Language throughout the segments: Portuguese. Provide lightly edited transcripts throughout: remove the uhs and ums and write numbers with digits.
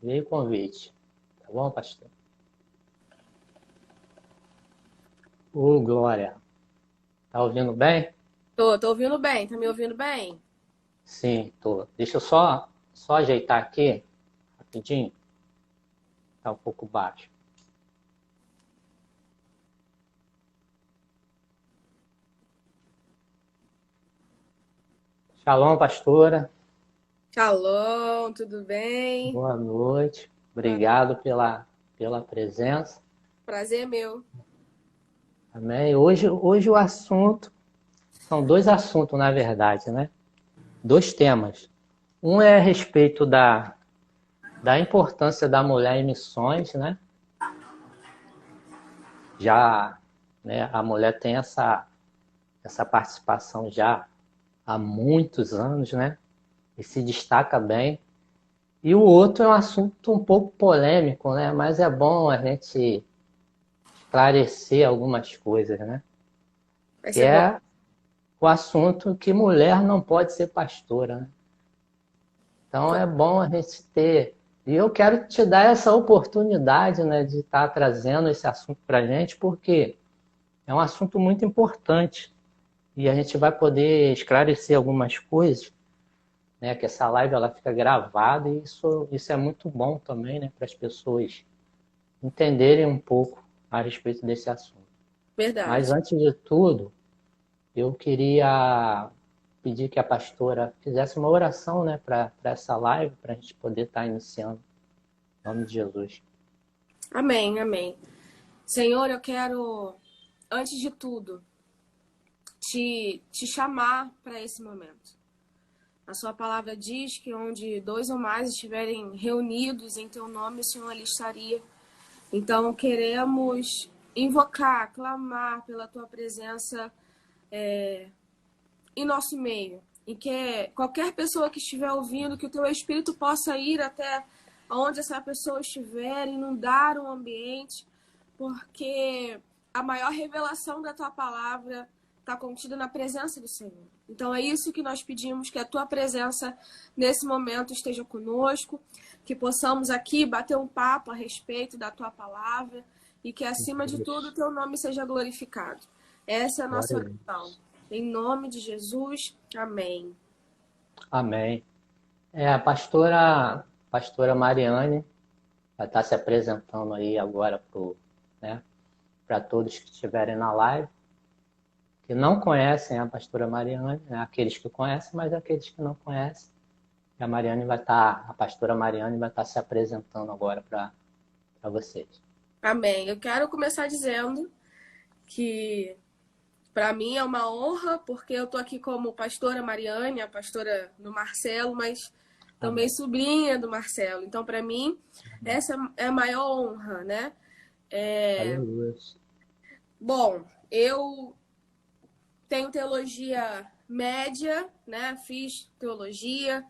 Veio o convite. Tá bom, pastor? Ô, Glória. Tá ouvindo bem? Tô ouvindo bem, tá me ouvindo bem? Sim, tô. Deixa eu só ajeitar aqui, rapidinho. Tá um pouco baixo. Shalom, pastora. Shalom, tudo bem? Boa noite. Obrigado pela presença. Prazer é meu. Amém. Hoje o assunto, são dois assuntos, na verdade, né? Dois temas. Um é a respeito da importância da mulher em missões, né? Já, né, a mulher tem essa participação já há muitos anos, né? E se destaca bem. E o outro é um assunto um pouco polêmico, né? Mas é bom a gente esclarecer algumas coisas, né? Vai Que ser bom. é o assunto que mulher não pode ser pastora, né? Então é bom a gente ter. E eu quero te dar essa oportunidade, né, de estar trazendo esse assunto para a gente, porque é um assunto muito importante e a gente vai poder esclarecer algumas coisas, né? Que essa live ela fica gravada e isso é muito bom também, né, para as pessoas entenderem um pouco a respeito desse assunto. Mas Verdade. antes de tudo, eu queria pedir que a pastora fizesse uma oração, né, para essa live, para a gente poder estar iniciando. Em nome de Jesus. Amém, amém. Senhor, eu quero, antes de tudo, te chamar para esse momento. A sua palavra diz que onde dois ou mais estiverem reunidos em teu nome, o Senhor ali estaria. Então, queremos invocar, clamar pela tua presença em nosso meio. E que qualquer pessoa que estiver ouvindo, que o teu Espírito possa ir até onde essa pessoa estiver, inundar o ambiente, porque a maior revelação da tua palavra está contida na presença do Senhor. Então é isso que nós pedimos, que a tua presença nesse momento esteja conosco, que possamos aqui bater um papo a respeito da tua palavra e que acima de tudo o Isso. teu nome seja glorificado. Essa é a nossa Glória a oração. Deus. Em nome de Jesus, amém. Amém. A pastora Mariane vai estar se apresentando aí agora né, para todos que estiverem na live, que não conhecem a pastora Mariane, né, aqueles que conhecem, mas aqueles que não conhecem. A pastora Mariane vai estar se apresentando agora para vocês. Amém. Eu quero começar dizendo que para mim é uma honra, porque eu estou aqui como pastora Mariane, a pastora do Marcelo, mas também Amém. sobrinha do Marcelo. Então, para mim, essa é a maior honra, né? Aleluia. Bom, eu tenho teologia média, né? Fiz teologia.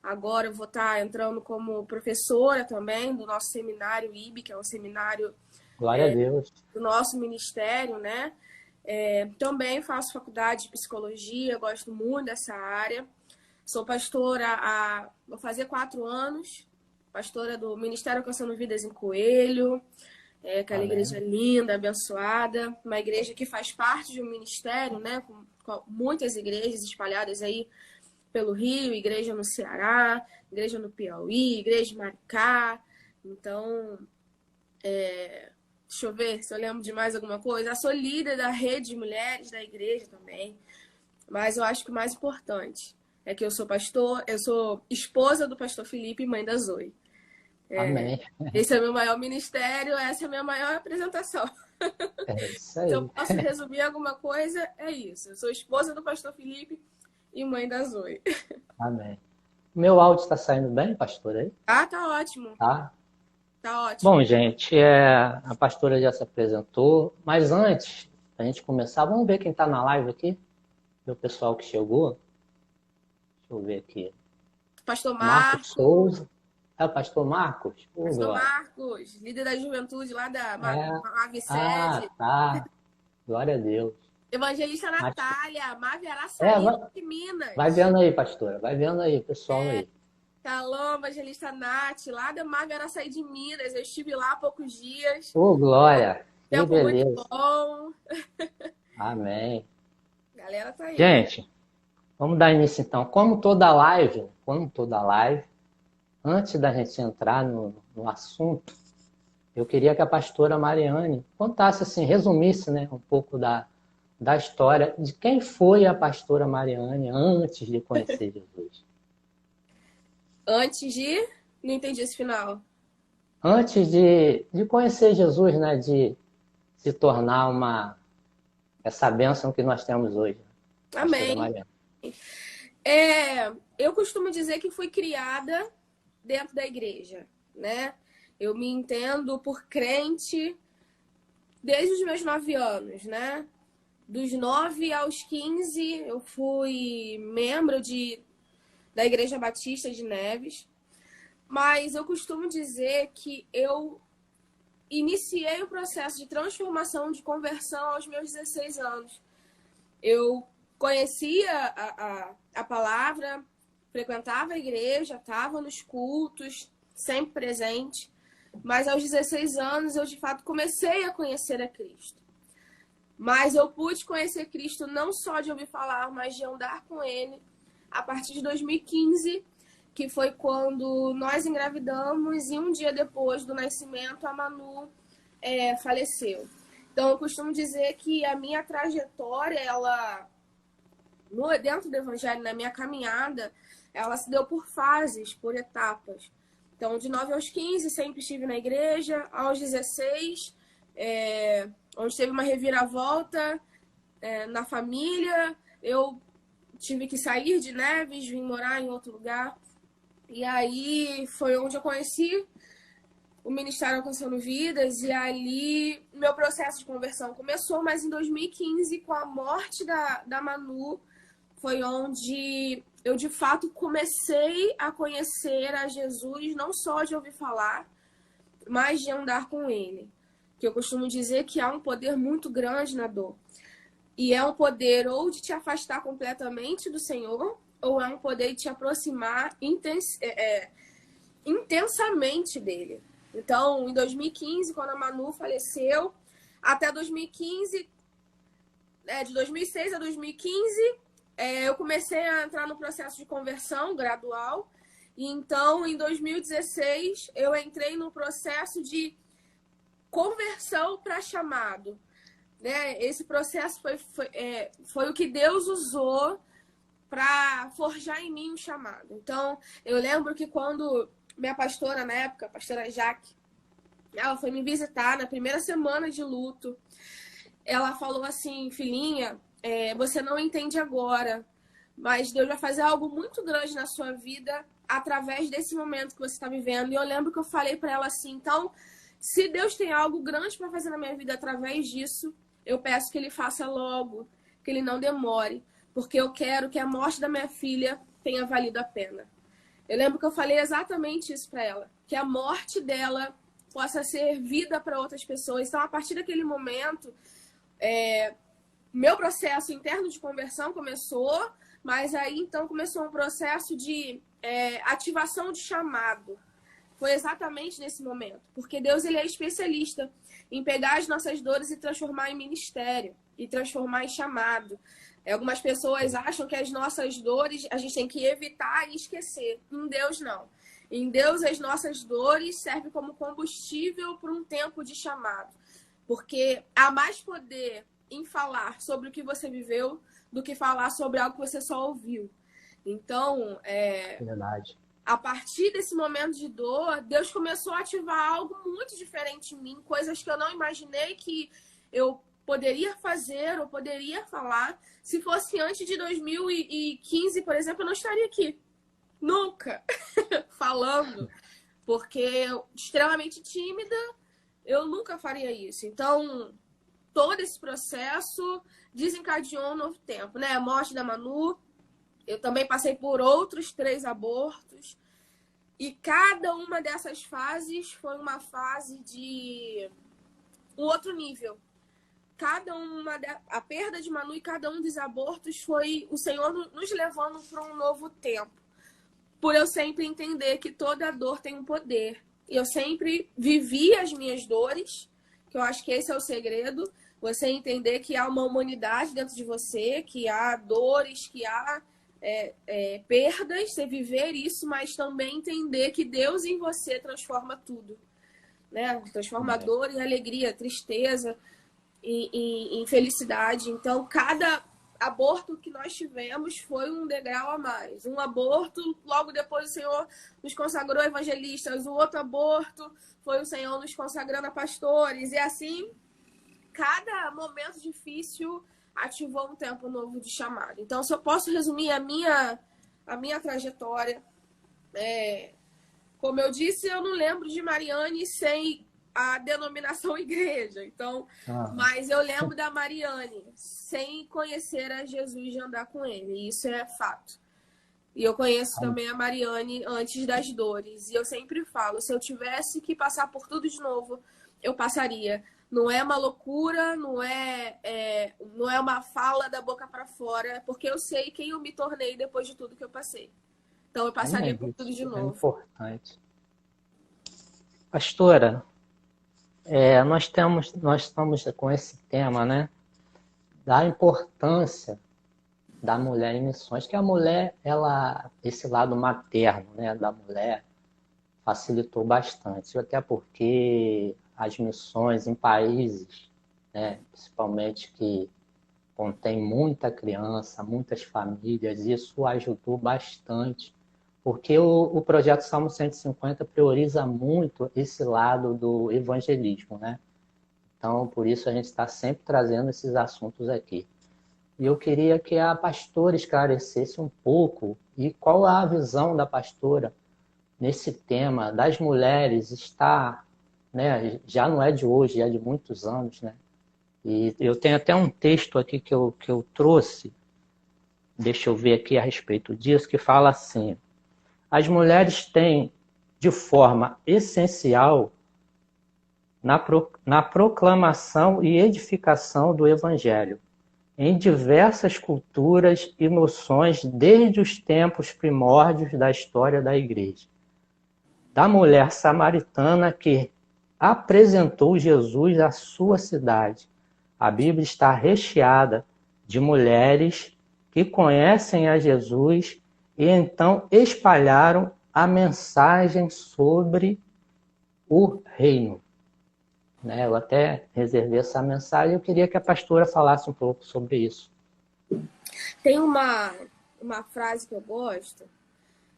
Agora eu vou estar entrando como professora também do nosso seminário IB, que é um seminário Glória a Deus. do nosso ministério, né? Também faço faculdade de psicologia, gosto muito dessa área. Sou pastora vou fazer 4 anos, pastora do Ministério Alcançando Vidas em Coelho, aquela igreja Amém. linda, abençoada, uma igreja que faz parte de um ministério, né, com muitas igrejas espalhadas aí pelo Rio, igreja no Ceará, igreja no Piauí, igreja em Maricá. Então, deixa eu ver se eu lembro de mais alguma coisa. Eu sou líder da rede de mulheres da igreja também. Mas eu acho que o mais importante é que eu sou pastor, eu sou esposa do pastor Felipe e mãe da Zoe. Amém. Esse é o meu maior ministério, essa é a minha maior apresentação. É isso Se eu aí. posso resumir alguma coisa, é isso. Eu sou esposa do pastor Felipe e mãe da Zoe. Amém. Meu áudio está saindo bem, pastor, aí? Ah, tá ótimo. Tá? Tá Bom, ótimo. gente, a pastora já se apresentou, mas antes da gente começar, vamos ver quem está na live aqui, ver o pessoal que chegou. Deixa eu ver aqui. Pastor Marcos Marcos. Souza. É o pastor Marcos? Ô, Pastor Glória. Marcos, líder da juventude lá da É. Mave Ah, Sede. tá. Glória a Deus. Evangelista Mas, Natália, Mave é, Araçaína vai, de vai Minas. vendo aí, pastora. Vai vendo aí, pessoal aí. Shalom, evangelista Nath, lá da Magaraçaí de Minas. Eu estive lá há poucos dias. Ô, glória! Que Tempo muito beleza! bom. Amém. A galera tá aí. Gente, vamos dar início então. Como toda live, antes da gente entrar no assunto, eu queria que a pastora Mariane contasse, assim, resumisse, né, um pouco da história de quem foi a pastora Mariane antes de conhecer Jesus. Antes de... Não entendi esse final. Antes de conhecer Jesus, né, de se tornar essa bênção que nós temos hoje. Amém. Mariane. Eu costumo dizer que fui criada dentro da igreja, né? Eu me entendo por crente desde os meus 9 anos, né? Dos 9 aos 15, eu fui membro da Igreja Batista de Neves. Mas eu costumo dizer que eu iniciei o processo de transformação, de conversão aos meus 16 anos. Eu conhecia a palavra, frequentava a igreja, estava nos cultos, sempre presente. Mas aos 16 anos eu, de fato, comecei a conhecer a Cristo. Mas eu pude conhecer Cristo não só de ouvir falar, mas de andar com Ele a partir de 2015, que foi quando nós engravidamos e um dia depois do nascimento a Manu faleceu. Então eu costumo dizer que a minha trajetória, dentro do Evangelho, na minha caminhada, ela se deu por fases, por etapas. Então, de 9 aos 15, sempre estive na igreja. Aos 16, onde teve uma reviravolta na família, eu tive que sair de Neves, vim morar em outro lugar. E aí foi onde eu conheci o Ministério Alcançando Vidas. E ali meu processo de conversão começou, mas em 2015, com a morte da Manu, foi onde eu, de fato, comecei a conhecer a Jesus, não só de ouvir falar, mas de andar com Ele. Que eu costumo dizer que há um poder muito grande na dor. E é um poder ou de te afastar completamente do Senhor, ou é um poder de te aproximar intensamente dele. Então, em 2015, quando a Manu faleceu, até 2015, de 2006 a 2015, eu comecei a entrar no processo de conversão gradual. E então, em 2016, eu entrei no processo de conversão para chamado. Né? Esse processo foi o que Deus usou para forjar em mim um chamado. Então, eu lembro que quando minha pastora, na época, a pastora Jaque, ela foi me visitar na primeira semana de luto, ela falou assim: filhinha, você não entende agora, mas Deus vai fazer algo muito grande na sua vida através desse momento que você está vivendo. E eu lembro que eu falei para ela assim: então, se Deus tem algo grande para fazer na minha vida através disso, eu peço que Ele faça logo, que Ele não demore, porque eu quero que a morte da minha filha tenha valido a pena. Eu lembro que eu falei exatamente isso para ela, que a morte dela possa ser vida para outras pessoas. Então, a partir daquele momento, meu processo interno de conversão começou, mas aí então começou um processo de ativação de chamado. Foi exatamente nesse momento, porque Deus, ele é especialista em pegar as nossas dores e transformar em ministério, e transformar em chamado. Algumas pessoas acham que as nossas dores a gente tem que evitar e esquecer. Em Deus, não. Em Deus, as nossas dores servem como combustível para um tempo de chamado. Porque há mais poder em falar sobre o que você viveu do que falar sobre algo que você só ouviu. Então, Verdade. A partir desse momento de dor, Deus começou a ativar algo muito diferente em mim, coisas que eu não imaginei que eu poderia fazer ou poderia falar. Se fosse antes de 2015, por exemplo, eu não estaria aqui. Nunca falando, porque eu, extremamente tímida, eu nunca faria isso. Então, todo esse processo desencadeou um novo tempo, né? A morte da Manu, eu também passei por outros 3 abortos. E cada uma dessas fases foi uma fase de um outro nível. A perda de Manu e cada um dos abortos foi o Senhor nos levando para um novo tempo. por eu sempre entender que toda dor tem um poder. Eu sempre vivi as minhas dores, que eu acho que esse é o segredo. Você entender que há uma humanidade dentro de você, que há dores, que há perdas, você viver isso, mas também entender que Deus em você transforma tudo, né? Transforma dor em alegria, tristeza em felicidade. Então, cada aborto que nós tivemos foi um degrau a mais. Um aborto, logo depois o Senhor nos consagrou evangelistas. O outro aborto foi o Senhor nos consagrando a pastores. E assim, cada momento difícil ativou um tempo novo de chamado. Então, se eu posso resumir a minha trajetória, como eu disse, eu não lembro de Mariane sem a denominação igreja. Então, mas eu lembro da Mariane sem conhecer a Jesus e andar com ele. Isso é fato. E eu conheço também a Mariane antes das dores. E eu sempre falo, se eu tivesse que passar por tudo de novo, eu passaria. Não é uma loucura, não é uma fala da boca para fora, porque eu sei quem eu me tornei depois de tudo que eu passei. Então eu passaria por tudo de novo. É importante. Pastora, nós estamos com esse tema, né, da importância da mulher em missões, que a mulher, esse lado materno, né, da mulher facilitou bastante, até porque as missões em países, né, principalmente que contém muita criança, muitas famílias, isso ajudou bastante, porque o projeto Salmo 150 prioriza muito esse lado do evangelismo, né? Então, por isso a gente está sempre trazendo esses assuntos aqui. E eu queria que a pastora esclarecesse um pouco e qual a visão da pastora nesse tema das mulheres estar, né, já não é de hoje, é de muitos anos, né? E eu tenho até um texto aqui que eu trouxe, deixa eu ver aqui a respeito disso, que fala assim: as mulheres têm, de forma essencial, na proclamação e edificação do Evangelho, em diversas culturas e noções desde os tempos primórdios da história da Igreja. Da mulher samaritana que apresentou Jesus à sua cidade, a Bíblia está recheada de mulheres que conhecem a Jesus e então espalharam a mensagem sobre o reino. Eu até reservei essa mensagem, eu queria que a pastora falasse um pouco sobre isso. Tem uma frase que eu gosto,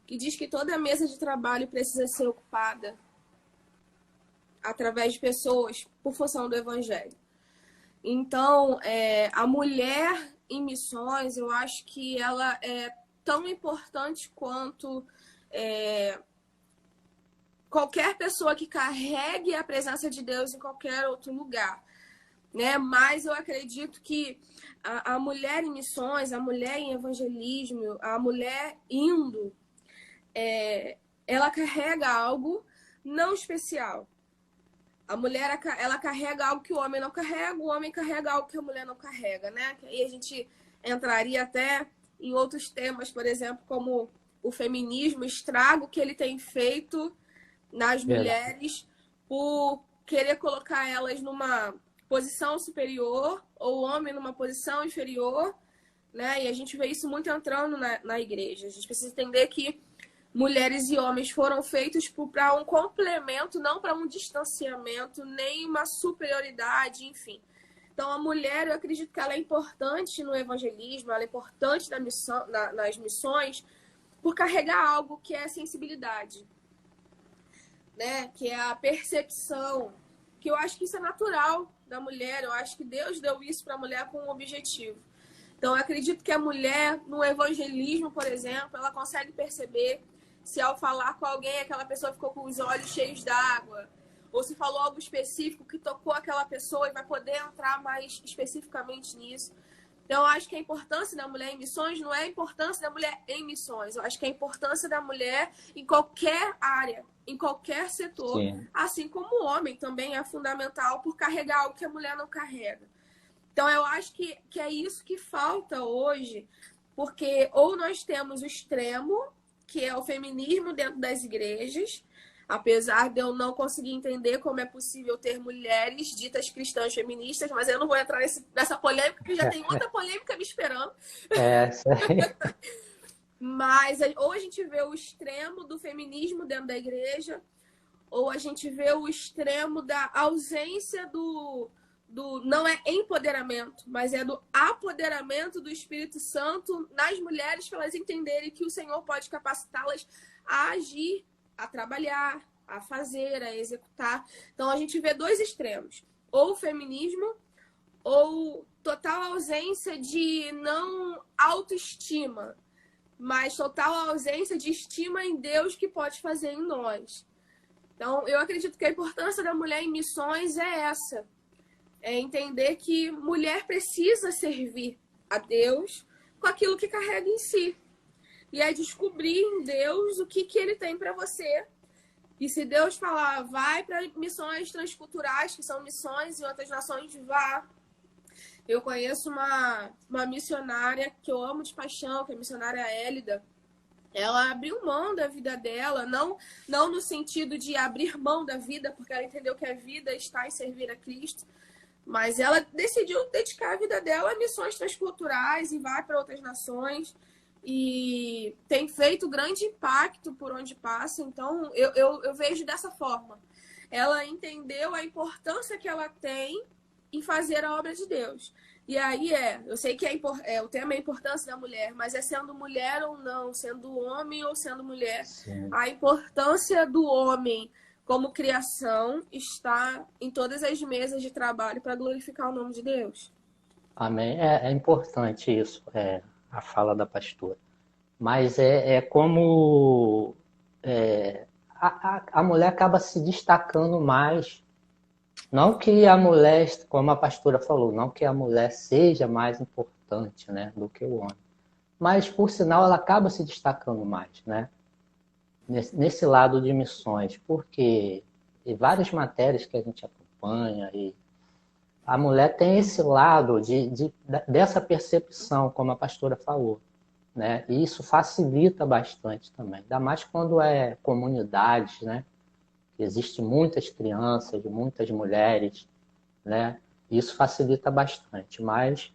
que diz que toda mesa de trabalho precisa ser ocupada através de pessoas por função do Evangelho. Então, a mulher em missões, eu acho que ela é tão importante quanto qualquer pessoa que carregue a presença de Deus em qualquer outro lugar, né? Mas eu acredito que a mulher em missões, a mulher em evangelismo, a mulher indo, ela carrega algo não especial. A mulher, ela carrega algo que o homem não carrega, o homem carrega algo que a mulher não carrega, né? Aí a gente entraria até em outros temas, por exemplo, como o feminismo, o estrago que ele tem feito nas mulheres por querer colocar elas numa posição superior ou o homem numa posição inferior, né? E a gente vê isso muito entrando na igreja. A gente precisa entender que mulheres e homens foram feitos para um complemento, não para um distanciamento, nem uma superioridade, enfim. Então, a mulher, eu acredito que ela é importante no evangelismo, ela é importante nas missões, por carregar algo que é sensibilidade, né? Que é a percepção, que eu acho que isso é natural da mulher, eu acho que Deus deu isso para a mulher com um objetivo. Então, eu acredito que a mulher, no evangelismo, por exemplo, ela consegue perceber se ao falar com alguém, aquela pessoa ficou com os olhos cheios d'água, ou se falou algo específico que tocou aquela pessoa e vai poder entrar mais especificamente nisso. Então, eu acho que a importância da mulher em missões não é a importância da mulher em missões. Eu acho que a importância da mulher em qualquer área, em qualquer setor, sim, assim como o homem também é fundamental por carregar algo que a mulher não carrega. Então, eu acho que é isso que falta hoje, porque ou nós temos o extremo, que é o feminismo dentro das igrejas, apesar de eu não conseguir entender como é possível ter mulheres ditas cristãs feministas, mas eu não vou entrar nessa polêmica, porque já tem outra polêmica me esperando. Isso aí. Mas ou a gente vê o extremo do feminismo dentro da igreja, ou a gente vê o extremo da ausência do não é empoderamento, mas é do apoderamento do Espírito Santo nas mulheres para elas entenderem que o Senhor pode capacitá-las a agir, a trabalhar, a fazer, a executar. Então a gente vê dois extremos, ou o feminismo, ou total ausência de não autoestima, mas total ausência de estima em Deus que pode fazer em nós. Então, eu acredito que a importância da mulher em missões é essa. É entender que mulher precisa servir a Deus com aquilo que carrega em si. E é descobrir em Deus o que Ele tem para você. E se Deus falar, vai para missões transculturais, que são missões em outras nações, vá. Eu conheço uma missionária que eu amo de paixão, que é a missionária Hélida. Ela abriu mão da vida dela, não no sentido de abrir mão da vida, porque ela entendeu que a vida está em servir a Cristo, mas ela decidiu dedicar a vida dela a missões transculturais e vai para outras nações e tem feito grande impacto por onde passa. Então, eu vejo dessa forma. Ela entendeu a importância que ela tem em fazer a obra de Deus. E aí eu sei que o tema é a importância da mulher, mas é sendo mulher ou não, sendo homem ou sendo mulher. Sim. A importância do homem como criação está em todas as mesas de trabalho para glorificar o nome de Deus. Amém. É importante isso, a fala da pastora. Mas como a mulher acaba se destacando mais. Não que a mulher, como a pastora falou, não que a mulher seja mais importante, né, do que o homem. Mas, por sinal, ela acaba se destacando mais, né? Nesse lado de missões, porque em várias matérias que a gente acompanha, e a mulher tem esse lado dessa percepção, como a pastora falou, né? E isso facilita bastante também, ainda mais quando é comunidades, né? Existem muitas crianças, muitas mulheres, né? Isso facilita bastante, mas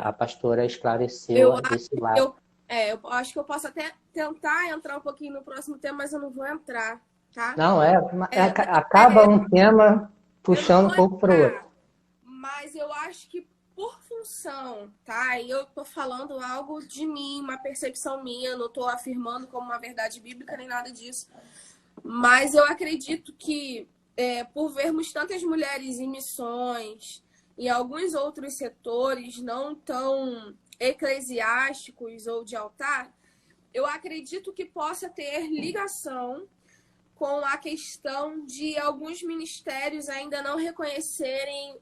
a pastora esclareceu esse lado. Eu acho que eu posso até tentar entrar um pouquinho no próximo tema, mas eu não vou entrar, tá? Não, acaba um tema puxando um pouco para o outro. Mas eu acho que por função, tá? E eu tô falando algo de mim, uma percepção minha, não tô afirmando como uma verdade bíblica nem nada disso. Mas eu acredito que, por vermos tantas mulheres em missões e alguns outros setores não tão eclesiásticos ou de altar, eu acredito que possa ter ligação com a questão de alguns ministérios ainda não reconhecerem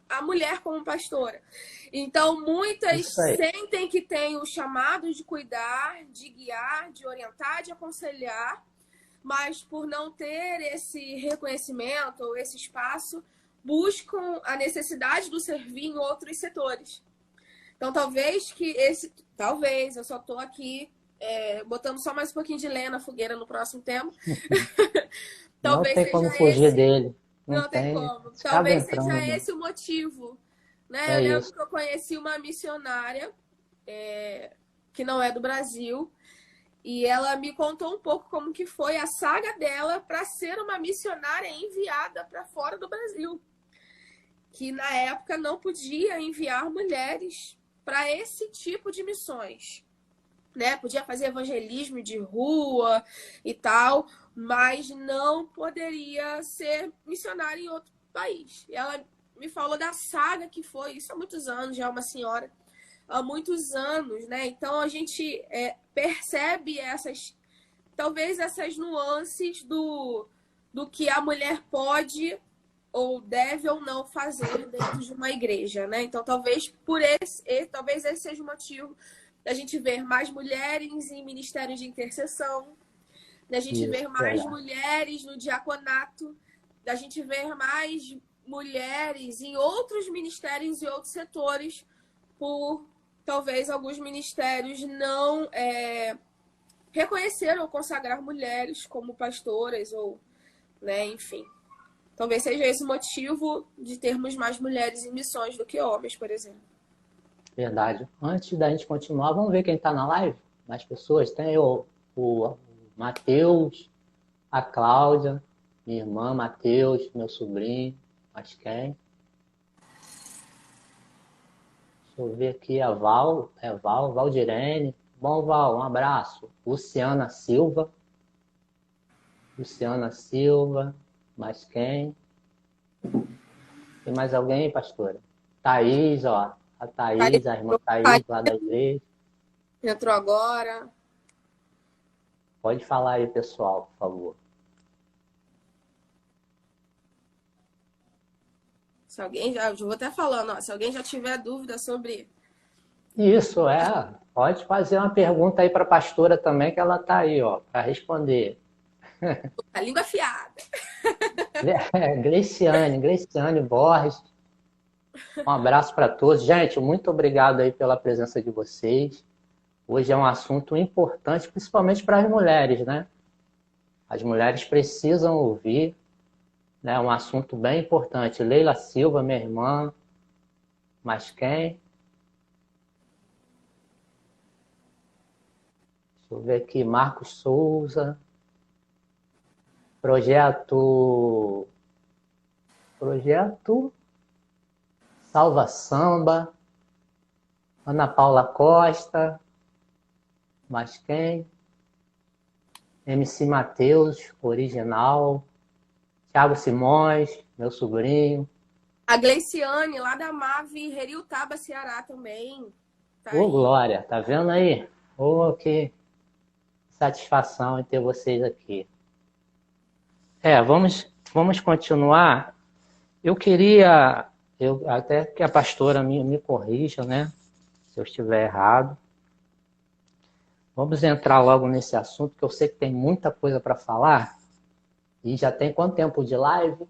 a mulher como pastora. Então, muitas sentem que têm o chamado de cuidar, de guiar, de orientar, de aconselhar, mas por não ter esse reconhecimento ou esse espaço, buscam a necessidade do servir em outros setores. Então, talvez, eu só estou aqui botando só mais um pouquinho de lenha na fogueira no próximo tema. Talvez não tem como fugir dele. Não tem como. Talvez seja esse o motivo. Né? Eu lembro que eu conheci uma missionária que não é do Brasil e ela me contou um pouco como que foi a saga dela para ser uma missionária enviada para fora do Brasil. Que na época não podia enviar mulheres para esse tipo de missões. Né? Podia fazer evangelismo de rua e tal, mas não poderia ser missionária em outro país. E ela me falou da saga que foi, isso há muitos anos, já é uma senhora, há muitos anos, né? Então a gente percebe talvez essas nuances do que a mulher pode ou deve ou não fazer dentro de uma igreja, né? Então talvez talvez esse seja o motivo da gente ver mais mulheres em ministério de intercessão, da gente ver mais mulheres no diaconato, da gente ver mais mulheres em outros ministérios e outros setores, por talvez alguns ministérios não reconheceram ou consagrar mulheres como pastoras ou, né, enfim. Talvez seja esse o motivo de termos mais mulheres em missões do que homens, por exemplo. Verdade. Antes da gente continuar, vamos ver quem está na live? Mais pessoas. Tem o Matheus, a Cláudia, minha irmã, Matheus, meu sobrinho, mais quem? Deixa eu ver aqui a Val, Valdirene. Bom, Val, um abraço. Luciana Silva, mais quem? Tem mais alguém, pastora? Thaís, ó. A Thaís, a irmã Thaís, lá da igreja. Entrou agora. Pode falar aí, pessoal, por favor. Se alguém já, eu vou até falando, ó, se alguém já tiver dúvida sobre... Isso, pode fazer uma pergunta aí para a pastora também, que ela está aí, ó, para responder. A língua afiada. Gleiciane Borges. Um abraço para todos. Gente, muito obrigado aí pela presença de vocês. Hoje é um assunto importante, principalmente para as mulheres, né? As mulheres precisam ouvir, né? Um assunto bem importante. Leila Silva, minha irmã. Mais quem? Deixa eu ver aqui. Marcos Souza. Projeto Salva Samba. Ana Paula Costa. Mais quem? MC Matheus, original. Thiago Simões, meu sobrinho. A Gleiciane, lá da MAVE, Heriutaba, Ceará também. Tá Ô, Glória, tá vendo aí? Ô, que satisfação em ter vocês aqui. Vamos continuar. Eu queria, até que a pastora me corrija, né? Se eu estiver errado. Vamos entrar logo nesse assunto, que eu sei que tem muita coisa para falar. E já tem quanto tempo de live?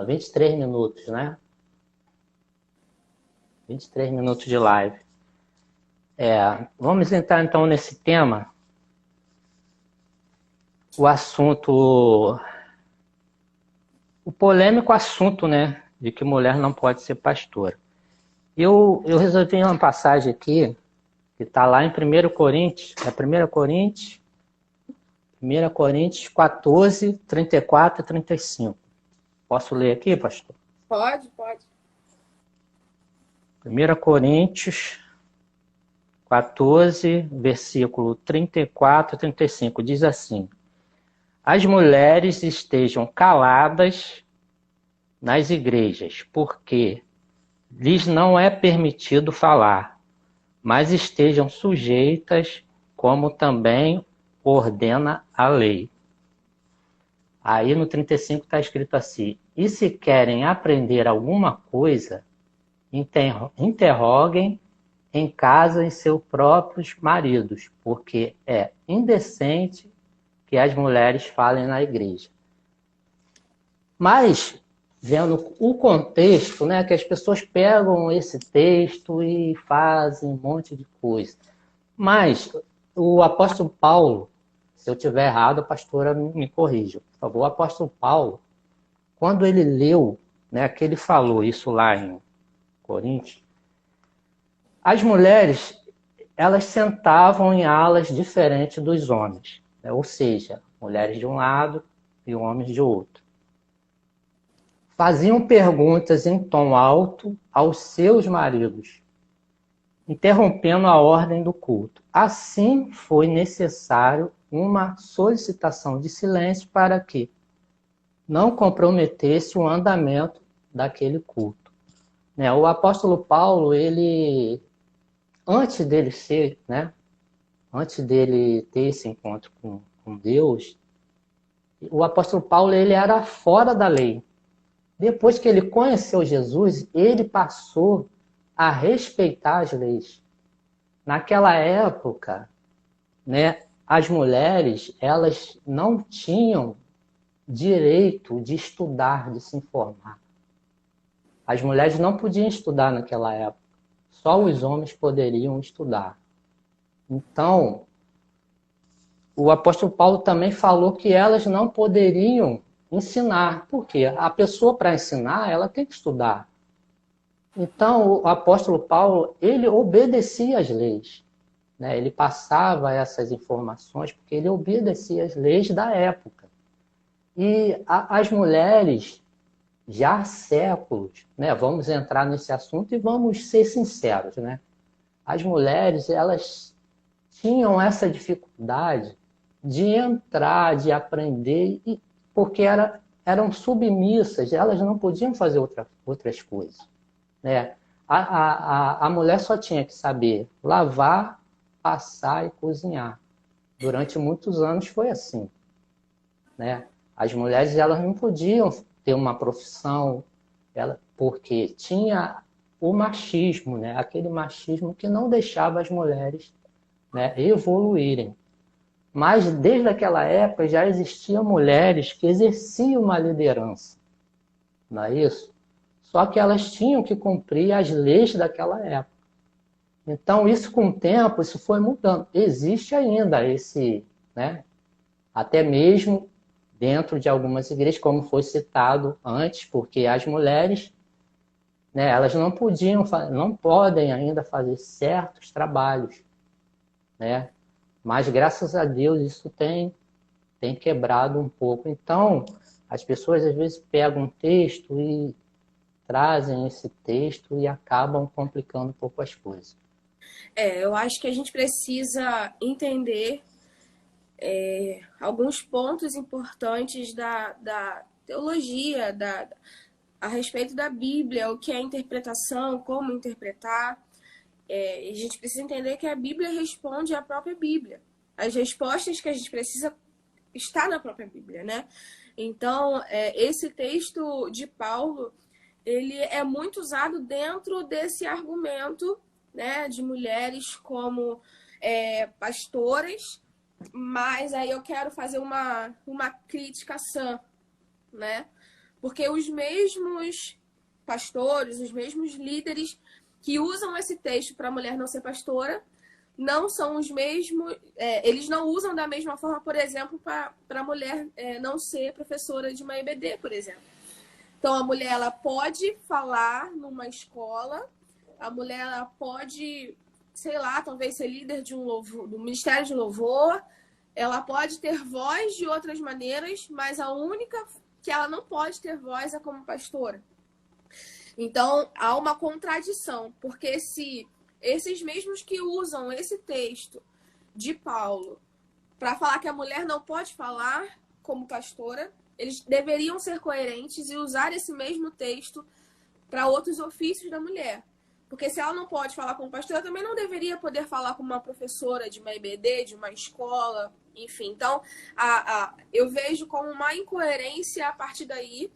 23 minutos, né? 23 minutos de live. Vamos entrar então nesse tema. O polêmico assunto, né? De que mulher não pode ser pastora. Eu resolvi uma passagem aqui, que está lá em 1 Coríntios, 1 Coríntios 14, 34 e 35. Posso ler aqui, pastor? Pode. 1 Coríntios 14, versículo 34 e 35, diz assim: as mulheres estejam caladas nas igrejas, porque lhes não é permitido falar, mas estejam sujeitas, como também ordena a lei. Aí no 35 está escrito assim: e se querem aprender alguma coisa, interroguem em casa em seus próprios maridos, porque é indecente que as mulheres falem na igreja. Mas, vendo o contexto, né, que as pessoas pegam esse texto e fazem um monte de coisa. Mas o apóstolo Paulo, se eu estiver errado, a pastora me corrija, por favor. O apóstolo Paulo, quando ele leu, né, que ele falou isso lá em Coríntios, as mulheres, elas sentavam em alas diferentes dos homens, né? Ou seja, mulheres de um lado e homens de outro. Faziam perguntas em tom alto aos seus maridos, interrompendo a ordem do culto. Assim foi necessário uma solicitação de silêncio para que não comprometesse o andamento daquele culto. Né? O apóstolo Paulo, ele, antes dele ter esse encontro com Deus, o apóstolo Paulo, ele era fora da lei. Depois que ele conheceu Jesus, ele passou a respeitar as leis. Naquela época, né, as mulheres, elas não tinham direito de estudar, de se informar. As mulheres não podiam estudar naquela época. só os homens poderiam estudar. Então, o apóstolo Paulo também falou que elas não poderiam ensinar, porque a pessoa, para ensinar, ela tem que estudar. Então, o apóstolo Paulo, ele obedecia às leis, né? Ele passava essas informações porque ele obedecia às leis da época. E as mulheres, já há séculos, né? Vamos entrar nesse assunto e vamos ser sinceros, né? As mulheres, elas tinham essa dificuldade de entrar, de aprender, porque eram submissas, elas não podiam fazer outras coisas, né? A mulher só tinha que saber lavar, passar e cozinhar. Durante muitos anos foi assim, né? As mulheres, elas não podiam ter uma profissão, porque tinha o machismo, né? Aquele machismo que não deixava as mulheres, né, evoluírem. Mas desde aquela época já existiam mulheres que exerciam uma liderança, não é isso? Só que elas tinham que cumprir as leis daquela época. Então, isso com o tempo, isso foi mudando. Existe ainda esse, né, até mesmo dentro de algumas igrejas, como foi citado antes, porque as mulheres, né, elas não podem ainda fazer certos trabalhos, né? Mas graças a Deus isso tem quebrado um pouco. Então, as pessoas às vezes pegam um texto e trazem esse texto e acabam complicando um pouco as coisas. Eu acho que a gente precisa entender alguns pontos importantes da teologia, a respeito da Bíblia, o que é interpretação, como interpretar. A gente precisa entender que a Bíblia responde à própria Bíblia. As respostas que a gente precisa está na própria Bíblia, né? Então, esse texto de Paulo, ele é muito usado dentro desse argumento, né, de mulheres como pastoras, mas aí eu quero fazer uma crítica sã, né? Porque os mesmos pastores, os mesmos líderes que usam esse texto para a mulher não ser pastora, não são os mesmos, eles não usam da mesma forma, por exemplo, para a mulher não ser professora de uma EBD, por exemplo. Então, a mulher, ela pode falar numa escola, a mulher, ela pode, sei lá, talvez ser líder de do ministério de louvor, ela pode ter voz de outras maneiras, mas a única que ela não pode ter voz é como pastora. Então, há uma contradição, porque se esses mesmos que usam esse texto de Paulo para falar que a mulher não pode falar como pastora, eles deveriam ser coerentes e usar esse mesmo texto para outros ofícios da mulher. Porque se ela não pode falar como pastora, também não deveria poder falar como uma professora de uma EBD, de uma escola, enfim. Então, eu vejo como uma incoerência a partir daí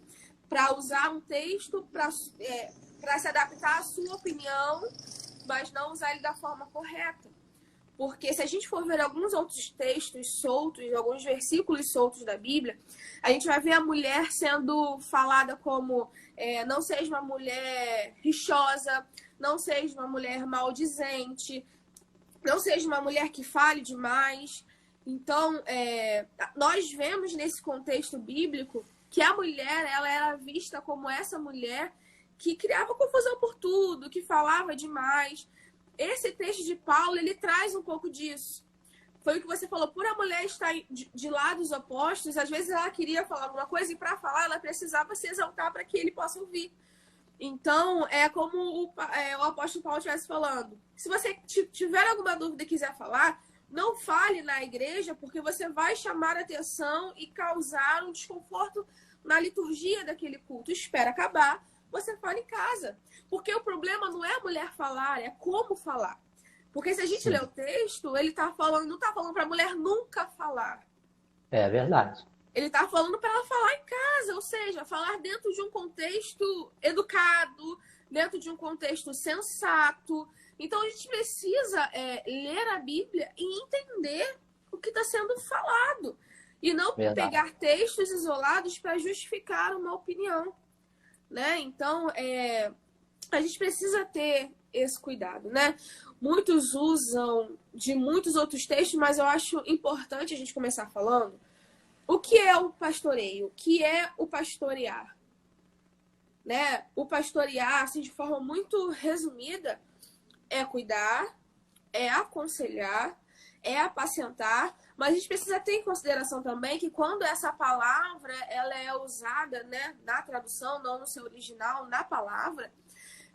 para usar um texto para se adaptar à sua opinião, mas não usar ele da forma correta. Porque se a gente for ver alguns outros textos soltos, alguns versículos soltos da Bíblia, a gente vai ver a mulher sendo falada como não seja uma mulher rixosa, não seja uma mulher maldizente, não seja uma mulher que fale demais. Então, nós vemos nesse contexto bíblico que a mulher, ela era vista como essa mulher que criava confusão por tudo, que falava demais. Esse texto de Paulo, ele traz um pouco disso. Foi o que você falou, por a mulher estar de lados opostos, às vezes ela queria falar alguma coisa e para falar ela precisava se exaltar para que ele possa ouvir. Então, é como o apóstolo Paulo estivesse falando. Se você tiver alguma dúvida e quiser falar, não fale na igreja, porque você vai chamar a atenção e causar um desconforto na liturgia daquele culto. Espera acabar, você fala em casa. Porque o problema não é a mulher falar, é como falar. Porque se a gente lê o texto, ele não está falando para a mulher nunca falar. É verdade. Ele está falando para ela falar em casa, ou seja, falar dentro de um contexto educado, dentro de um contexto sensato. Então, a gente precisa ler a Bíblia e entender o que está sendo falado. E não pegar textos isolados para justificar uma opinião. Né? Então, a gente precisa ter esse cuidado, né? Muitos usam de muitos outros textos, mas eu acho importante a gente começar falando o que é o pastoreio, o que é o pastorear, né? O pastorear, assim, de forma muito resumida, é cuidar, é aconselhar, é apacentar, mas a gente precisa ter em consideração também que quando essa palavra ela é usada, né, na tradução, não no seu original, na palavra,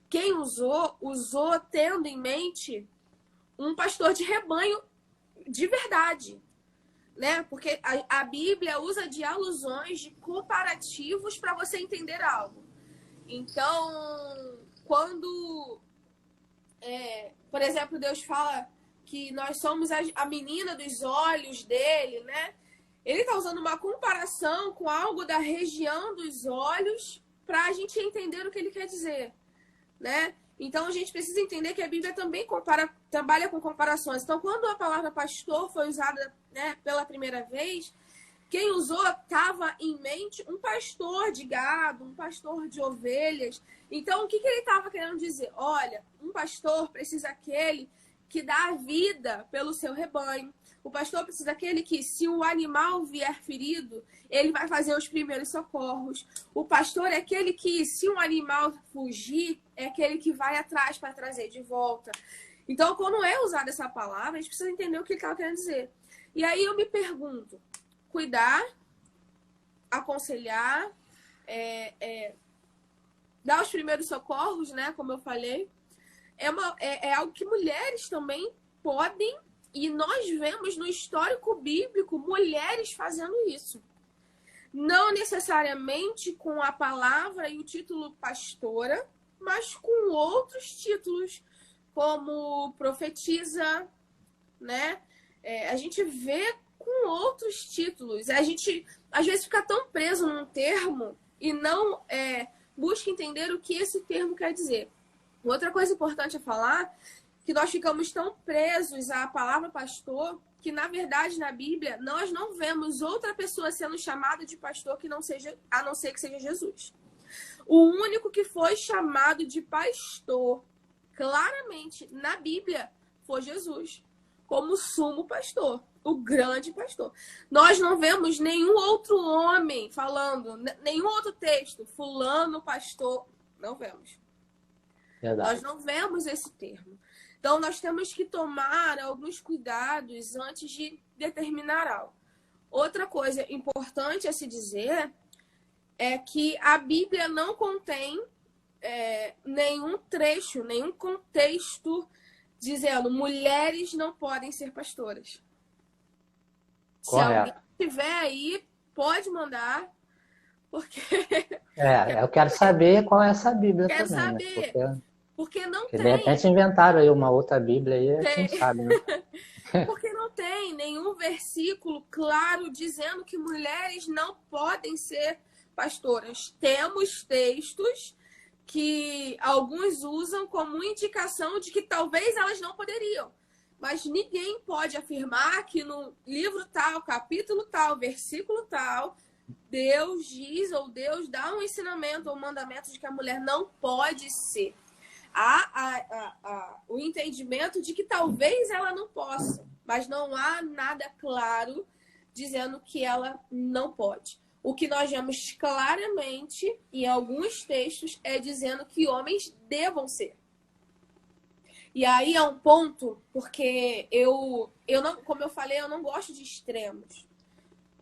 quem usou tendo em mente um pastor de rebanho de verdade, né? Porque a Bíblia usa de alusões, de comparativos para você entender algo. Então, quando, por exemplo, Deus fala que nós somos a menina dos olhos dele, né? Ele está usando uma comparação com algo da região dos olhos para a gente entender o que ele quer dizer, né? Então, a gente precisa entender que a Bíblia também trabalha com comparações. Então, quando a palavra pastor foi usada, né, pela primeira vez, quem usou estava em mente um pastor de gado, um pastor de ovelhas. Então, o que ele estava querendo dizer? Olha, um pastor precisa aquele que dá a vida pelo seu rebanho. O pastor precisa daquele que, se o animal vier ferido, ele vai fazer os primeiros socorros. O pastor é aquele que, se um animal fugir, é aquele que vai atrás para trazer de volta. Então, quando é usada essa palavra, a gente precisa entender o que ele estava querendo dizer. E aí eu me pergunto, cuidar, aconselhar, dar os primeiros socorros, né? Como eu falei, é algo que mulheres também podem. E nós vemos no histórico bíblico mulheres fazendo isso. Não necessariamente com a palavra e o título pastora, mas com outros títulos, como profetisa, né? A gente vê com outros títulos. A gente, às vezes, fica tão preso num termo e não busca entender o que esse termo quer dizer. Outra coisa importante a falar que nós ficamos tão presos à palavra pastor, que, na verdade, na Bíblia, nós não vemos outra pessoa sendo chamada de pastor que não seja, a não ser que seja Jesus. O único que foi chamado de pastor, claramente, na Bíblia, foi Jesus, como sumo pastor, o grande pastor. Nós não vemos nenhum outro homem falando, nenhum outro texto, fulano pastor, não vemos. Verdade. Nós não vemos esse termo. Então, nós temos que tomar alguns cuidados antes de determinar algo. Outra coisa importante a se dizer é que a Bíblia não contém nenhum trecho, nenhum contexto dizendo mulheres não podem ser pastoras. Se alguém tiver aí, pode mandar, porque... eu quero saber qual é essa Bíblia Quero também, saber. né? Porque não Porque tem. De repente inventaram aí uma outra Bíblia aí, a gente sabe, né? Porque não tem nenhum versículo claro dizendo que mulheres não podem ser pastoras. Temos textos que alguns usam como indicação de que talvez elas não poderiam. Mas ninguém pode afirmar que no livro tal, capítulo tal, versículo tal, Deus diz ou Deus dá um ensinamento ou mandamento de que a mulher não pode ser. Há o entendimento de que talvez ela não possa, mas não há nada claro dizendo que ela não pode. O que nós vemos claramente em alguns textos é dizendo que homens devam ser. E aí é um ponto, porque eu não, como eu falei, eu não gosto de extremos.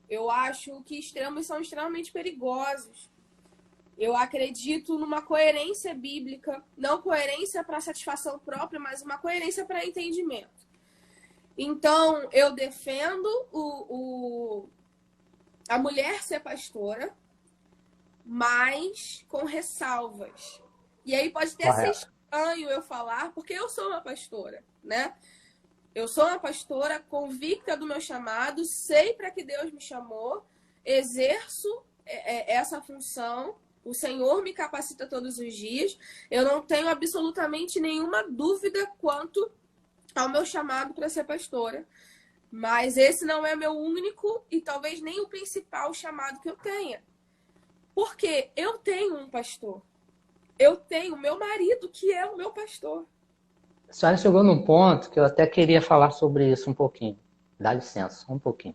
Eu acho que extremos são extremamente perigosos. Eu acredito numa coerência bíblica, não coerência para satisfação própria, mas uma coerência para entendimento. Então, eu defendo a mulher ser pastora, mas com ressalvas. E aí pode até ser estranho eu falar, porque eu sou uma pastora, né? Eu sou uma pastora convicta do meu chamado, sei para que Deus me chamou, exerço essa função. O Senhor me capacita todos os dias. Eu não tenho absolutamente nenhuma dúvida quanto ao meu chamado para ser pastora. Mas esse não é meu único e talvez nem o principal chamado que eu tenha. Porque eu tenho um pastor. Eu tenho meu marido, que é o meu pastor. A senhora chegou num ponto que eu até queria falar sobre isso um pouquinho. Dá licença, um pouquinho.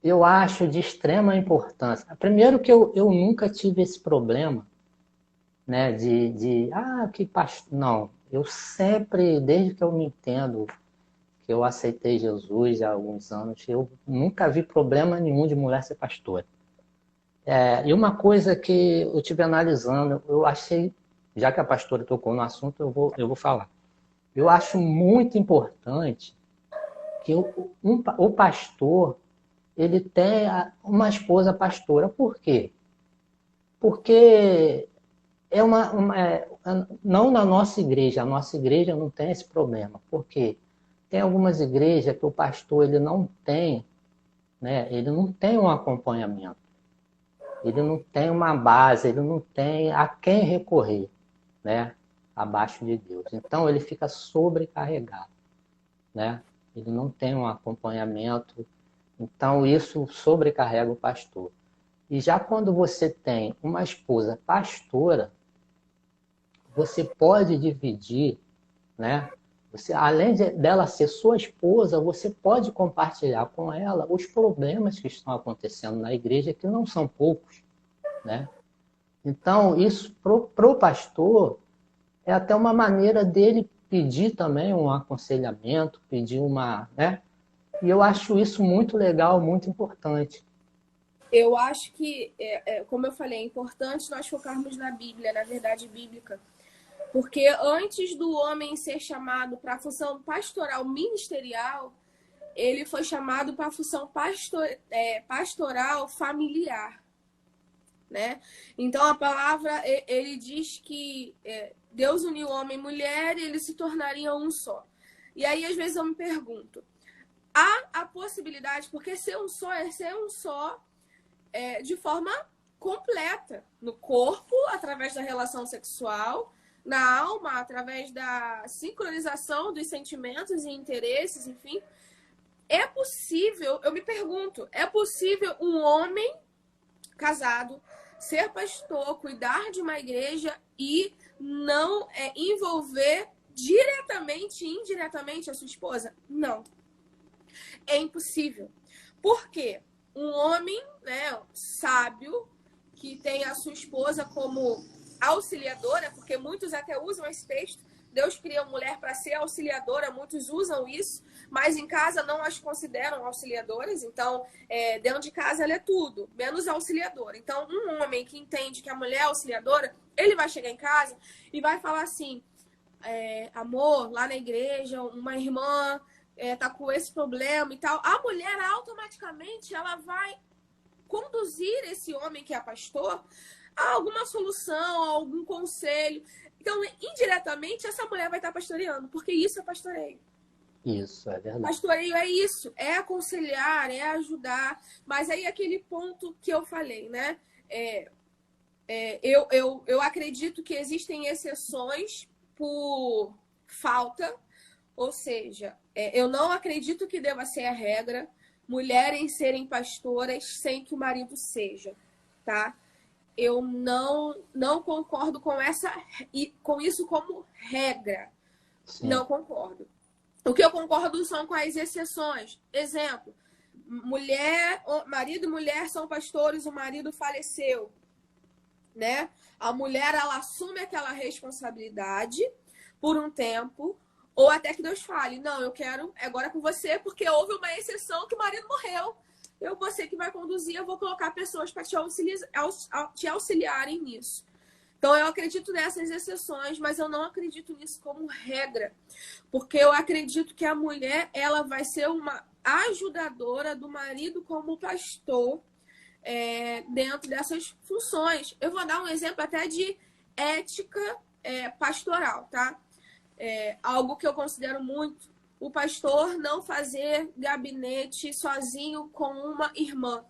Eu acho de extrema importância. Primeiro que eu nunca tive esse problema, né, que pastor. Não, eu sempre, desde que eu me entendo, que eu aceitei Jesus há alguns anos, eu nunca vi problema nenhum de mulher ser pastora. E uma coisa que eu estive analisando, eu achei, já que a pastora tocou no assunto, eu vou falar. Eu acho muito importante que o pastor ele tenha uma esposa pastora. Por quê? Porque não na nossa igreja, a nossa igreja não tem esse problema. Por quê? Tem algumas igrejas que o pastor ele não tem, né? Ele não tem um acompanhamento. Ele não tem uma base, ele não tem a quem recorrer, né? Abaixo de Deus. Então ele fica sobrecarregado, né? Ele não tem um acompanhamento, então isso sobrecarrega o pastor. E já quando você tem uma esposa pastora, você pode dividir, né? Você, além dela ser sua esposa, você pode compartilhar com ela os problemas que estão acontecendo na igreja, que não são poucos, né? Então, isso pro pastor é até uma maneira dele pedir também um aconselhamento, pedir uma, né? E eu acho isso muito legal, muito importante. Eu acho que, como eu falei, é importante nós focarmos na Bíblia, na verdade bíblica. Porque antes do homem ser chamado para a função pastoral ministerial, ele foi chamado para a função pastoral familiar, né? Então a palavra, ele diz que Deus uniu homem e mulher e eles se tornariam um só. E aí às vezes eu me pergunto, há a possibilidade, porque ser um só é ser um só de forma completa, no corpo, através da relação sexual, na alma, através da sincronização dos sentimentos e interesses, enfim. É possível, eu me pergunto, é possível um homem casado ser pastor, cuidar de uma igreja e não envolver diretamente e indiretamente a sua esposa? Não. É impossível. Por quê? Um homem, né, sábio, que tem a sua esposa como auxiliadora, porque muitos até usam esse texto, Deus cria uma mulher para ser auxiliadora, muitos usam isso, mas em casa não as consideram auxiliadoras, então dentro de casa ela é tudo, menos auxiliadora. Então um homem que entende que a mulher é auxiliadora, ele vai chegar em casa e vai falar assim, amor, lá na igreja, uma irmã tá com esse problema e tal. A mulher automaticamente ela vai conduzir esse homem que é pastor a alguma solução, a algum conselho. Então, indiretamente, essa mulher vai estar pastoreando, porque isso é pastoreio. Isso, é verdade. Pastoreio é isso, é aconselhar, é ajudar. Mas aí aquele ponto que eu falei, né? Eu acredito que existem exceções por falta, ou seja, eu não acredito que deva ser a regra mulheres serem pastoras sem que o marido seja, tá? Eu não concordo com isso como regra. Sim. Não concordo. O que eu concordo são com as exceções. Exemplo, marido e mulher são pastores, o marido faleceu, né? A mulher, ela assume aquela responsabilidade por um tempo, ou até que Deus fale, não, eu quero agora com você, porque houve uma exceção que o marido morreu. Você que vai conduzir, eu vou colocar pessoas para te auxiliarem nisso. Então, eu acredito nessas exceções, mas eu não acredito nisso como regra. Porque eu acredito que a mulher, ela vai ser uma ajudadora do marido como pastor dentro dessas funções. Eu vou dar um exemplo até de ética pastoral, tá? Algo que eu considero muito. O pastor não fazer gabinete sozinho com uma irmã.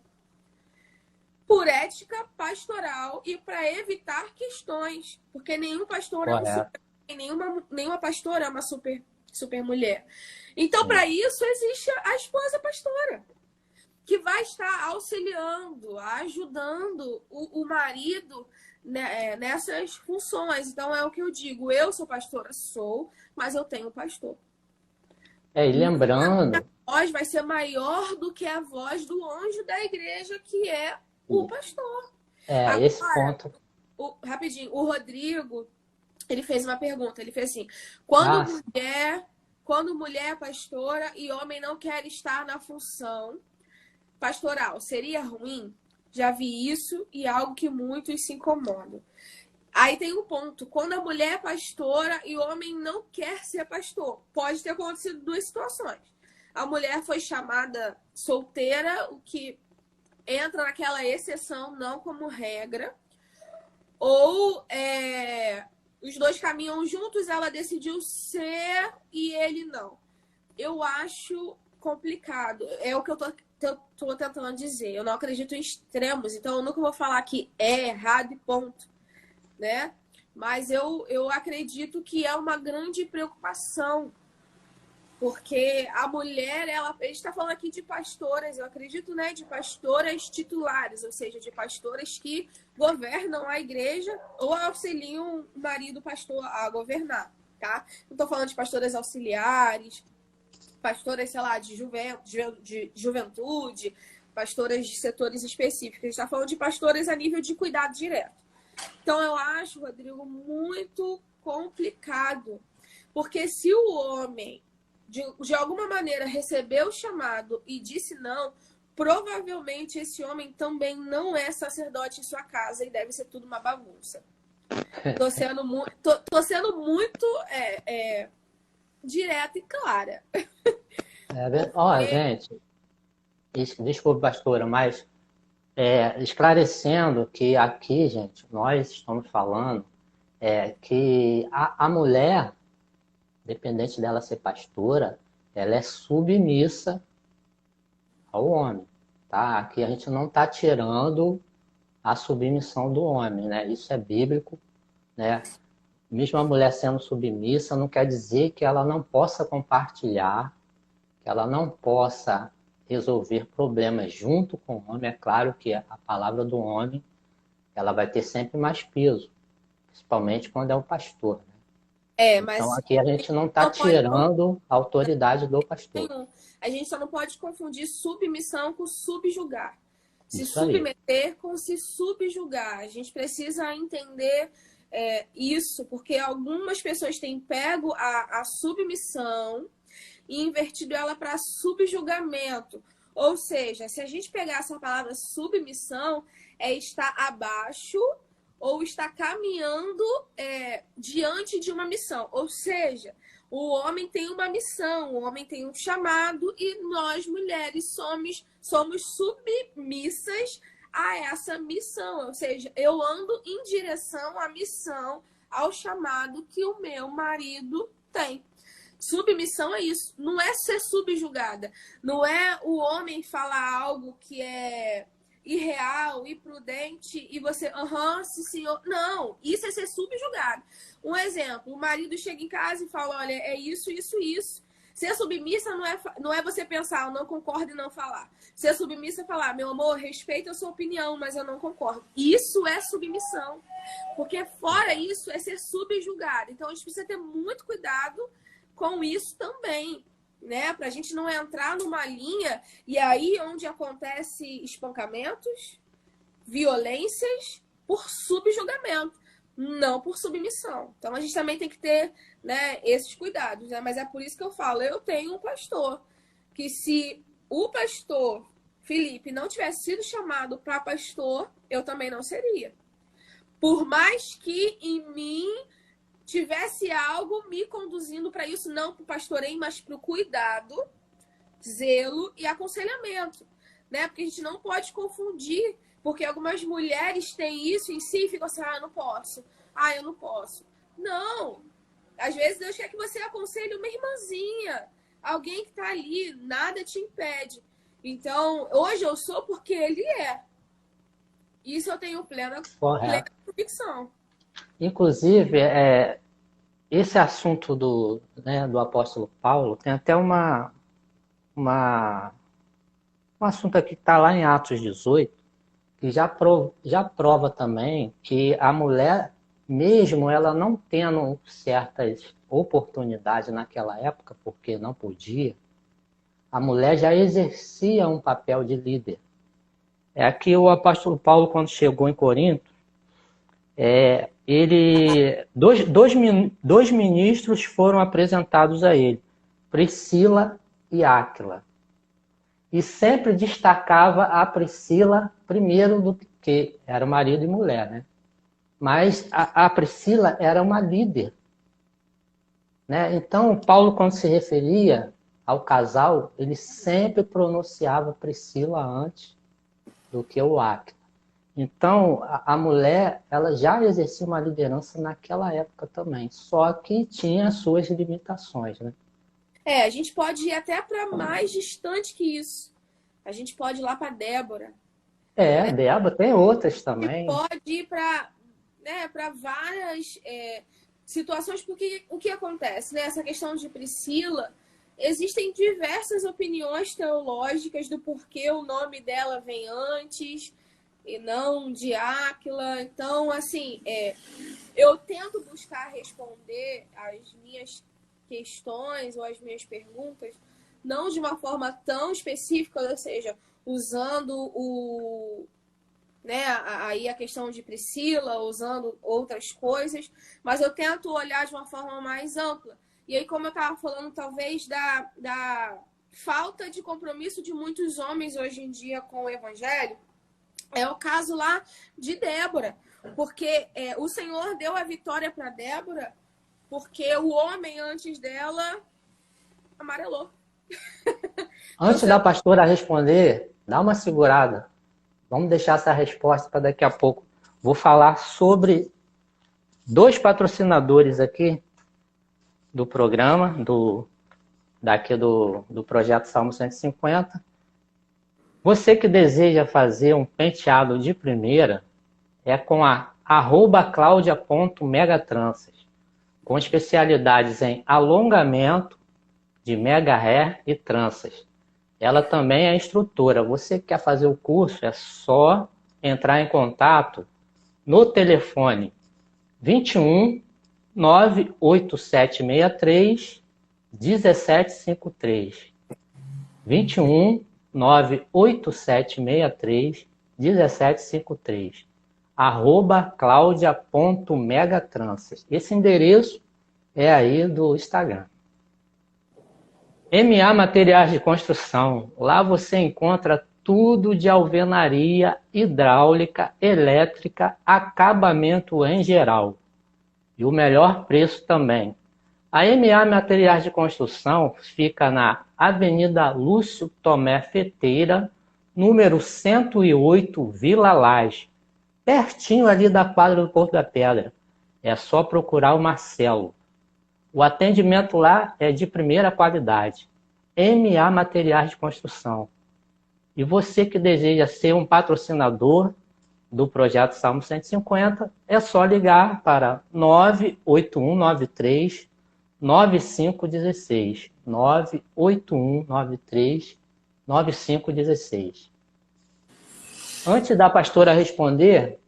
Por ética pastoral e para evitar questões. Porque nenhum pastor é um super, nenhuma pastora é uma super mulher. Então, para isso, existe a esposa pastora, que vai estar auxiliando, ajudando o marido nessas funções. Então é o que eu digo, eu sou pastora, sou, mas eu tenho pastor. E lembrando... A voz vai ser maior do que a voz do anjo da igreja, que é o pastor. Agora, esse ponto... rapidinho, o Rodrigo, ele fez uma pergunta, ele fez assim, quando mulher é pastora e homem não quer estar na função pastoral, seria ruim? Já vi isso e é algo que muitos se incomodam. Aí tem um ponto, quando a mulher é pastora e o homem não quer ser pastor, pode ter acontecido duas situações. A mulher foi chamada solteira, o que entra naquela exceção, não como regra, ou os dois caminham juntos, ela decidiu ser e ele não. Eu acho complicado, é o que eu tô tentando dizer. Eu não acredito em extremos, então eu nunca vou falar que é errado e ponto, né? Mas eu acredito que é uma grande preocupação, porque a mulher, a gente está falando aqui de pastoras, eu acredito, né, de pastoras titulares, ou seja, de pastoras que governam a igreja ou auxiliam o marido pastor a governar, tá? Não estou falando de pastoras auxiliares, pastoras, sei lá, de juventude, pastoras de setores específicos. A gente está falando de pastoras a nível de cuidado direto. Então, eu acho, Rodrigo, muito complicado, porque se o homem, de alguma maneira, recebeu o chamado e disse não, provavelmente esse homem também não é sacerdote em sua casa e deve ser tudo uma bagunça. Tô sendo muito direta e clara. Gente, desculpe, pastora, mas esclarecendo que aqui, gente, nós estamos falando que a mulher, independente dela ser pastora, ela é submissa ao homem, tá? Aqui a gente não está tirando a submissão do homem, né? Isso é bíblico, né? Mesmo a mulher sendo submissa, não quer dizer que ela não possa compartilhar, que ela não possa resolver problemas junto com o homem. É claro que a palavra do homem, ela vai ter sempre mais peso, principalmente quando é o pastor, né? Mas então aqui a gente não está tirando a autoridade do pastor. A gente só não pode confundir submissão com subjugar. Se Isso submeter com se subjugar. A gente precisa entender isso, porque algumas pessoas têm pego a submissão e invertido ela para subjugamento. Ou seja, se a gente pegar essa palavra submissão, é estar abaixo ou estar caminhando diante de uma missão. Ou seja, o homem tem uma missão, o homem tem um chamado e nós, mulheres, somos submissas a essa missão. Ou seja, eu ando em direção à missão, ao chamado que o meu marido tem. Submissão é isso, não é ser subjugada, não é o homem falar algo que é irreal, imprudente e você, sim, senhor. Não, isso é ser subjugado. Um exemplo, o marido chega em casa e fala, olha, é isso, isso, isso. Ser submissa não é você pensar, eu não concordo e não falar. Ser submissa é falar, meu amor, respeito a sua opinião, mas eu não concordo. Isso é submissão, porque fora isso é ser subjugado. Então a gente precisa ter muito cuidado com isso também, né? Pra gente não entrar numa linha e aí onde acontece espancamentos, violências por subjugamento, não por submissão. Então a gente também tem que ter, né, esses cuidados, né? Mas é por isso que eu falo, eu tenho um pastor que se o pastor Felipe não tivesse sido chamado para pastor, eu também não seria. Por mais que em mim tivesse algo me conduzindo para isso, não para o pastoreio, mas para o cuidado, zelo e aconselhamento, né? Porque a gente não pode confundir, porque algumas mulheres têm isso em si e ficam assim, eu não posso, eu não posso. Não! Às vezes Deus quer que você aconselhe uma irmãzinha, alguém que está ali, nada te impede. Então, hoje eu sou porque Ele é. Isso eu tenho plena convicção. Inclusive, esse assunto do apóstolo Paulo tem até um assunto aqui que está lá em Atos 18, que já prova também que a mulher, mesmo ela não tendo certas oportunidades naquela época, porque não podia, a mulher já exercia um papel de líder. É aqui o apóstolo Paulo, quando chegou em Corinto, dois ministros foram apresentados a ele, Priscila e Áquila. E sempre destacava a Priscila primeiro do que era marido e mulher, né? Mas a Priscila era uma líder, né? Então, Paulo, quando se referia ao casal, ele sempre pronunciava Priscila antes do que o Áquila. Então, a mulher, ela já exercia uma liderança naquela época também, só que tinha suas limitações, né? A gente pode ir até para mais distante que isso. A gente pode ir lá para Débora. Débora, tem outras E também. pode ir para várias situações, porque o que acontece? Né? Essa questão de Priscila, existem diversas opiniões teológicas do porquê o nome dela vem antes e não de Áquila. Então, assim, eu tento buscar responder as minhas questões ou as minhas perguntas, não de uma forma tão específica, ou seja, usando aí a questão de Priscila, usando outras coisas, mas eu tento olhar de uma forma mais ampla. E aí, como eu estava falando, talvez da falta de compromisso de muitos homens hoje em dia com o evangelho, é o caso lá de Débora, porque o Senhor deu a vitória para Débora, porque o homem antes dela amarelou. Antes da pastora responder, dá uma segurada. Vamos deixar essa resposta para daqui a pouco. Vou falar sobre 2 patrocinadores aqui do programa, do Projeto Salmo 150. Você que deseja fazer um penteado de primeira, é com a @claudia.megatranças, com especialidades em alongamento de mega hair e tranças. Ela também é instrutora. Você que quer fazer o curso, é só entrar em contato no telefone 21 98763 1753. 21 98763 1753. @claudia.megatranças. Esse endereço é aí do Instagram. MA Materiais de Construção. Lá você encontra tudo de alvenaria, hidráulica, elétrica, acabamento em geral. E o melhor preço também. A MA Materiais de Construção fica na Avenida Lúcio Tomé Feteira, número 108, Vila Lage, pertinho ali da quadra do Porto da Pedra. É só procurar o Marcelo. O atendimento lá é de primeira qualidade. MA Materiais de Construção. E você que deseja ser um patrocinador do Projeto Salmo 150, é só ligar para 98193 9516. 98193 9516. Antes da pastora responder,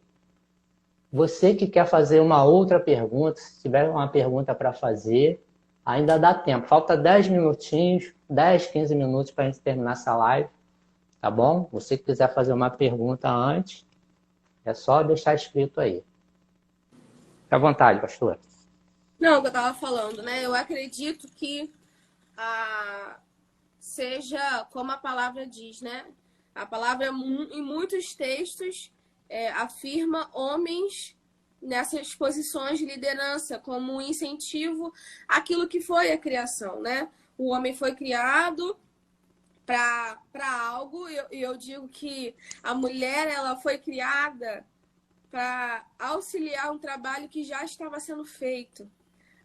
você que quer fazer uma outra pergunta, se tiver uma pergunta para fazer, ainda dá tempo. Falta 10 minutinhos, 10, 15 minutos para a gente terminar essa live, tá bom? Você que quiser fazer uma pergunta antes, é só deixar escrito aí. Fique à vontade, pastor. Não, o que eu estava falando, né? Eu acredito que seja como a palavra diz, né? A palavra, em muitos textos, afirma homens nessas posições de liderança como um incentivo àquilo que foi a criação, né? O homem foi criado para algo, e eu digo que a mulher ela foi criada para auxiliar um trabalho que já estava sendo feito.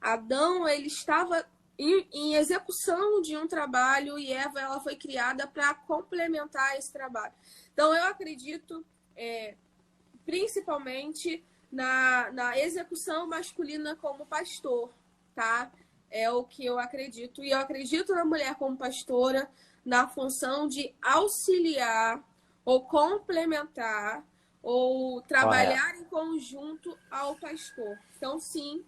Adão ele estava em execução de um trabalho e Eva ela foi criada para complementar esse trabalho. Então eu acredito principalmente na execução masculina como pastor, tá? É o que eu acredito. E eu acredito na mulher como pastora na função de auxiliar ou complementar ou trabalhar em conjunto ao pastor. Então, sim,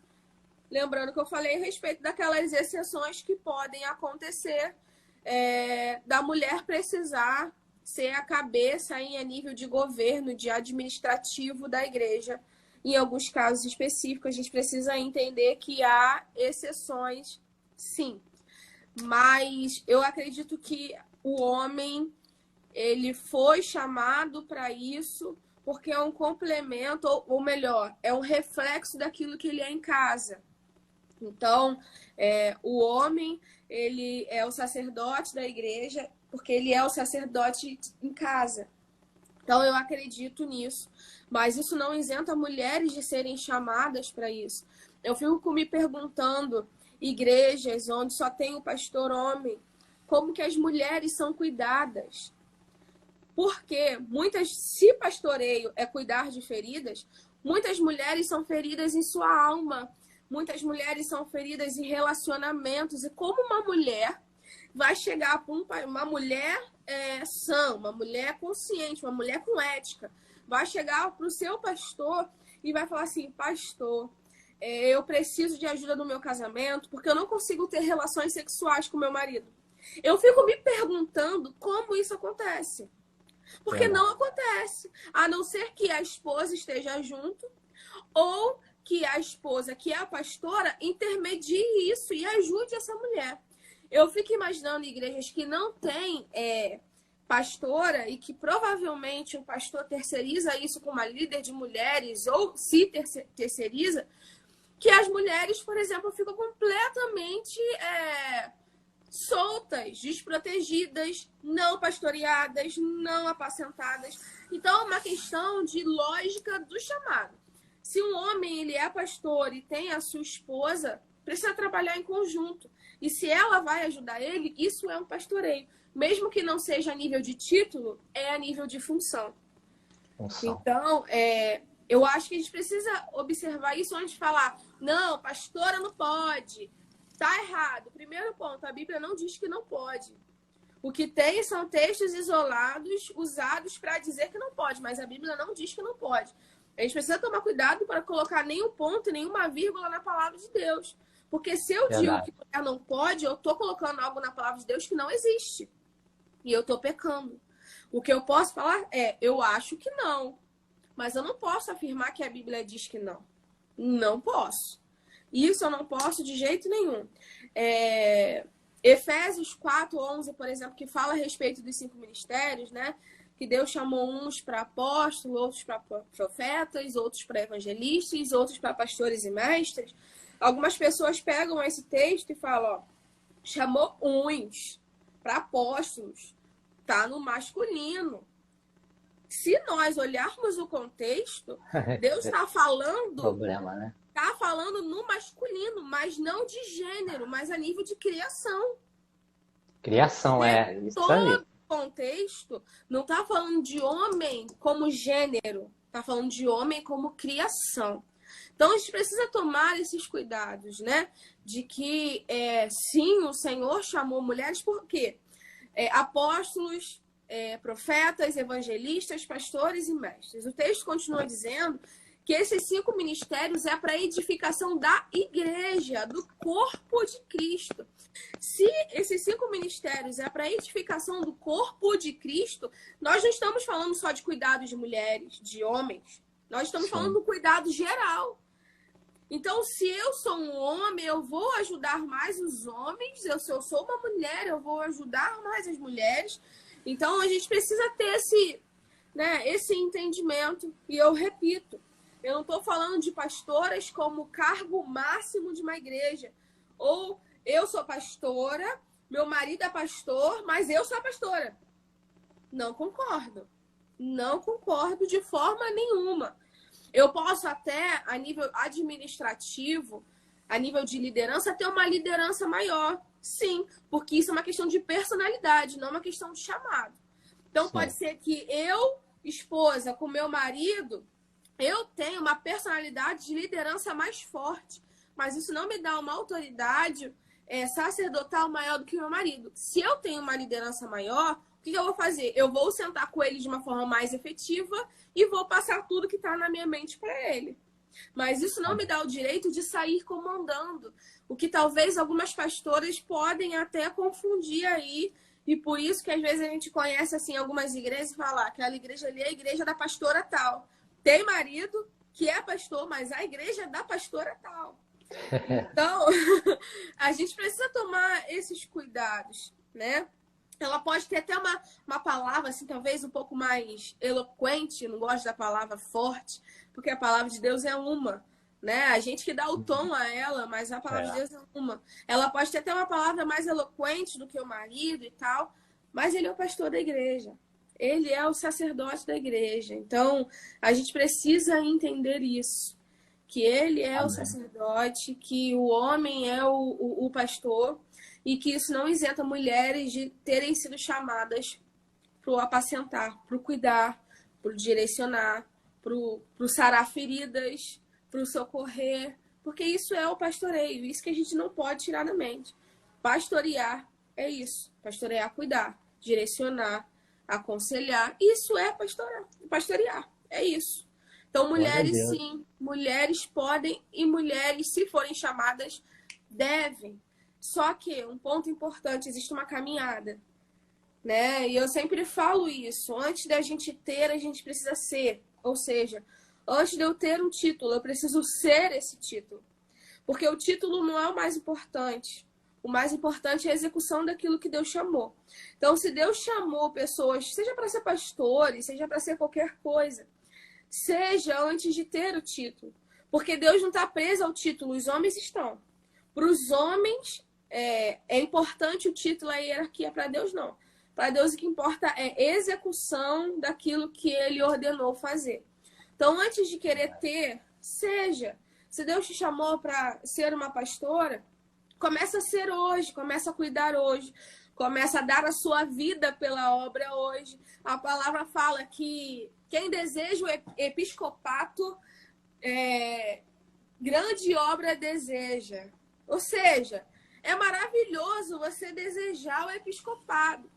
lembrando que eu falei a respeito daquelas exceções que podem acontecer, da mulher precisar ser a cabeça em a nível de governo, de administrativo da igreja. Em alguns casos específicos, a gente precisa entender que há exceções, sim. Mas eu acredito que o homem, ele foi chamado para isso porque é um complemento, ou melhor, é um reflexo daquilo que ele é em casa. Então, o homem, ele é o sacerdote da igreja porque ele é o sacerdote em casa. Então, eu acredito nisso. Mas isso não isenta mulheres de serem chamadas para isso. Eu fico me perguntando, igrejas onde só tem o pastor homem, como que as mulheres são cuidadas? Porque se pastoreio é cuidar de feridas, muitas mulheres são feridas em sua alma. Muitas mulheres são feridas em relacionamentos. E como uma mulher vai chegar para uma mulher sã, uma mulher consciente, uma mulher com ética, vai chegar para o seu pastor e vai falar assim: pastor, eu preciso de ajuda no meu casamento porque eu não consigo ter relações sexuais com meu marido. Eu fico me perguntando como isso acontece. Porque não acontece. A não ser que a esposa esteja junto ou que a esposa, que é a pastora, intermedie isso e ajude essa mulher. Eu fico imaginando igrejas que não têm pastora e que provavelmente o pastor terceiriza isso com uma líder de mulheres ou se terceiriza, que as mulheres, por exemplo, ficam completamente soltas, desprotegidas, não pastoreadas, não apacentadas. Então, é uma questão de lógica do chamado. Se um homem ele é pastor e tem a sua esposa, precisa trabalhar em conjunto. E se ela vai ajudar ele, isso é um pastoreio. Mesmo que não seja a nível de título, é a nível de função. Então, eu acho que a gente precisa observar isso antes de falar: não, pastora não pode. Tá errado. Primeiro ponto, a Bíblia não diz que não pode. O que tem são textos isolados usados para dizer que não pode, mas a Bíblia não diz que não pode. A gente precisa tomar cuidado para colocar nenhum ponto e nenhuma vírgula na palavra de Deus. Porque se eu digo que mulher não pode, eu estou colocando algo na palavra de Deus que não existe. E eu estou pecando. O que eu posso falar eu acho que não. Mas eu não posso afirmar que a Bíblia diz que não. Não posso. Isso eu não posso de jeito nenhum. Efésios 4:11, por exemplo, que fala a respeito dos 5 ministérios, né? Que Deus chamou uns para apóstolos, outros para profetas, outros para evangelistas, outros para pastores e mestres. Algumas pessoas pegam esse texto e falam: chamou uns para apóstolos, tá no masculino. Se nós olharmos o contexto, Deus está falando... Problema, né? Está falando no masculino, mas não de gênero, mas a nível de criação. Criação, isso aí. Todo contexto não está falando de homem como gênero, está falando de homem como criação. Então, a gente precisa tomar esses cuidados, né? De que, sim, o Senhor chamou mulheres porque apóstolos, profetas, evangelistas, pastores e mestres. O texto continua dizendo que esses 5 ministérios é para a edificação da igreja, do corpo de Cristo. Se esses 5 ministérios é para a edificação do corpo de Cristo, nós não estamos falando só de cuidados de mulheres, de homens. Nós estamos falando do cuidado geral. Então, se eu sou um homem, eu vou ajudar mais os homens. Se eu sou uma mulher, eu vou ajudar mais as mulheres. Então, a gente precisa ter esse entendimento. E eu repito, eu não estou falando de pastoras como cargo máximo de uma igreja. Ou eu sou pastora, meu marido é pastor, mas eu sou a pastora. Não concordo. Não concordo de forma nenhuma. Eu posso até, a nível administrativo, a nível de liderança, ter uma liderança maior. Sim, porque isso é uma questão de personalidade, não uma questão de chamado. Então, pode ser que eu, esposa, com meu marido, eu tenho uma personalidade de liderança mais forte, mas isso não me dá uma autoridade sacerdotal maior do que o meu marido. Se eu tenho uma liderança maior, o que eu vou fazer? Eu vou sentar com ele de uma forma mais efetiva e vou passar tudo que está na minha mente para ele. Mas isso não me dá o direito de sair comandando, o que talvez algumas pastoras podem até confundir aí, e por isso que às vezes a gente conhece assim algumas igrejas e fala: aquela igreja ali é a igreja da pastora tal. Tem marido que é pastor, mas a igreja é da pastora tal. Então, a gente precisa tomar esses cuidados, né? Ela pode ter até uma palavra, assim, talvez um pouco mais eloquente, não gosto da palavra forte, porque a palavra de Deus é uma, né? A gente que dá o tom a ela, mas a palavra de Deus é uma. Ela pode ter até uma palavra mais eloquente do que o marido e tal, mas ele é o pastor da igreja. Ele é o sacerdote da igreja. Então, a gente precisa entender isso. Que ele é o sacerdote, que o homem é o pastor, e que isso não isenta mulheres de terem sido chamadas para o apacentar, para o cuidar, para o direcionar, para o sarar feridas, para o socorrer, porque isso é o pastoreio, isso que a gente não pode tirar da mente. Pastorear é isso, pastorear, cuidar, direcionar, aconselhar, isso é pastorear, é isso. Então, mulheres sim, mulheres podem e mulheres, se forem chamadas, devem. Só que, um ponto importante, existe uma caminhada, né? E eu sempre falo isso, antes da gente ter, a gente precisa ser. Ou seja, antes de eu ter um título, eu preciso ser esse título. Porque o título não é o mais importante. O mais importante é a execução daquilo que Deus chamou. Então, se Deus chamou pessoas, seja para ser pastores, seja para ser qualquer coisa, seja antes de ter o título. Porque Deus não está preso ao título, os homens estão. Para os homens, é importante o título, a hierarquia. Para Deus, não. Para Deus, o que importa é execução daquilo que Ele ordenou fazer. Então, antes de querer ter, seja. Se Deus te chamou para ser uma pastora, começa a ser hoje, começa a cuidar hoje, começa a dar a sua vida pela obra hoje. A palavra fala que quem deseja o episcopato, grande obra deseja. Ou seja, é maravilhoso você desejar o episcopado,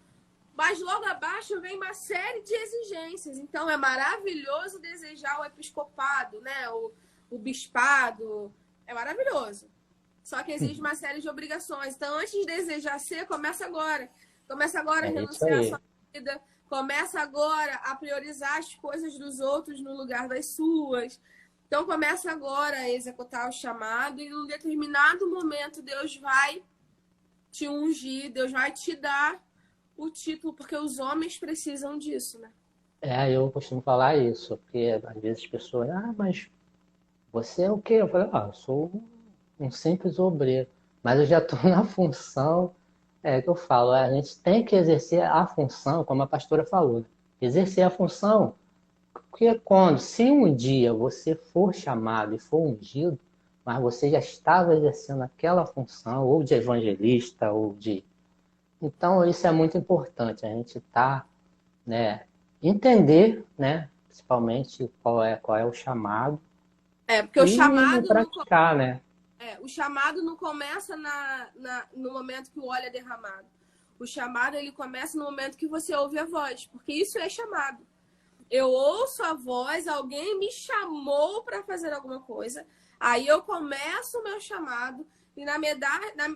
mas logo abaixo vem uma série de exigências. Então, é maravilhoso desejar o episcopado, né? O bispado, é maravilhoso. Só que exige uma série de obrigações. Então, antes de desejar ser, começa agora. Começa agora a renunciar à sua vida. Começa agora a priorizar as coisas dos outros no lugar das suas. Então, começa agora a executar o chamado e, em um determinado momento, Deus vai te ungir, Deus vai te dar o título, porque os homens precisam disso, né? Eu costumo falar isso, porque às vezes as pessoas, mas você é o quê? Eu falo, eu sou um simples obreiro, mas eu já estou na função, que eu falo, a gente tem que exercer a função, como a pastora falou, exercer a função, porque se um dia você for chamado e for ungido, mas você já estava exercendo aquela função, ou de evangelista, ou de... Então, isso é muito importante, a gente entender, né, principalmente qual é o chamado, porque o chamado praticar, né? O chamado não começa no momento que o óleo é derramado. O chamado, ele começa no momento que você ouve a voz, porque isso é chamado. Eu ouço a voz, alguém me chamou para fazer alguma coisa, aí eu começo o meu chamado e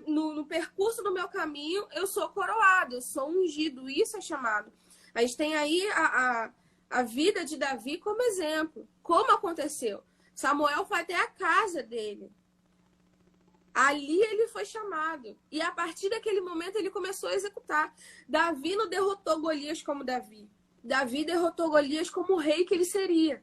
no percurso do meu caminho eu sou coroado, eu sou ungido, isso é chamado. A gente tem aí a vida de Davi como exemplo. Como aconteceu? Samuel foi até a casa dele. Ali ele foi chamado. E a partir daquele momento ele começou a executar. Davi não derrotou Golias como Davi. Davi derrotou Golias como o rei que ele seria.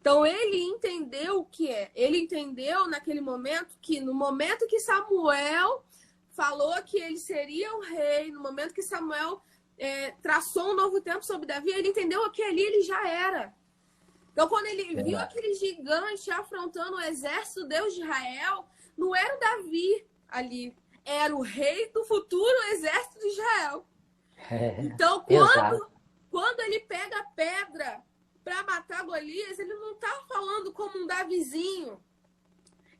Então ele entendeu o que é. Ele entendeu naquele momento que no momento que Samuel falou que ele seria o rei, no momento que Samuel traçou um novo tempo sobre Davi, ele entendeu que ali ele já era. Então quando ele viu aquele gigante afrontando o exército de Deus de Israel, não era o Davi ali, era o rei do futuro exército de Israel. Então, quando ele pega a pedra para matar Golias, ele não está falando como um Davizinho.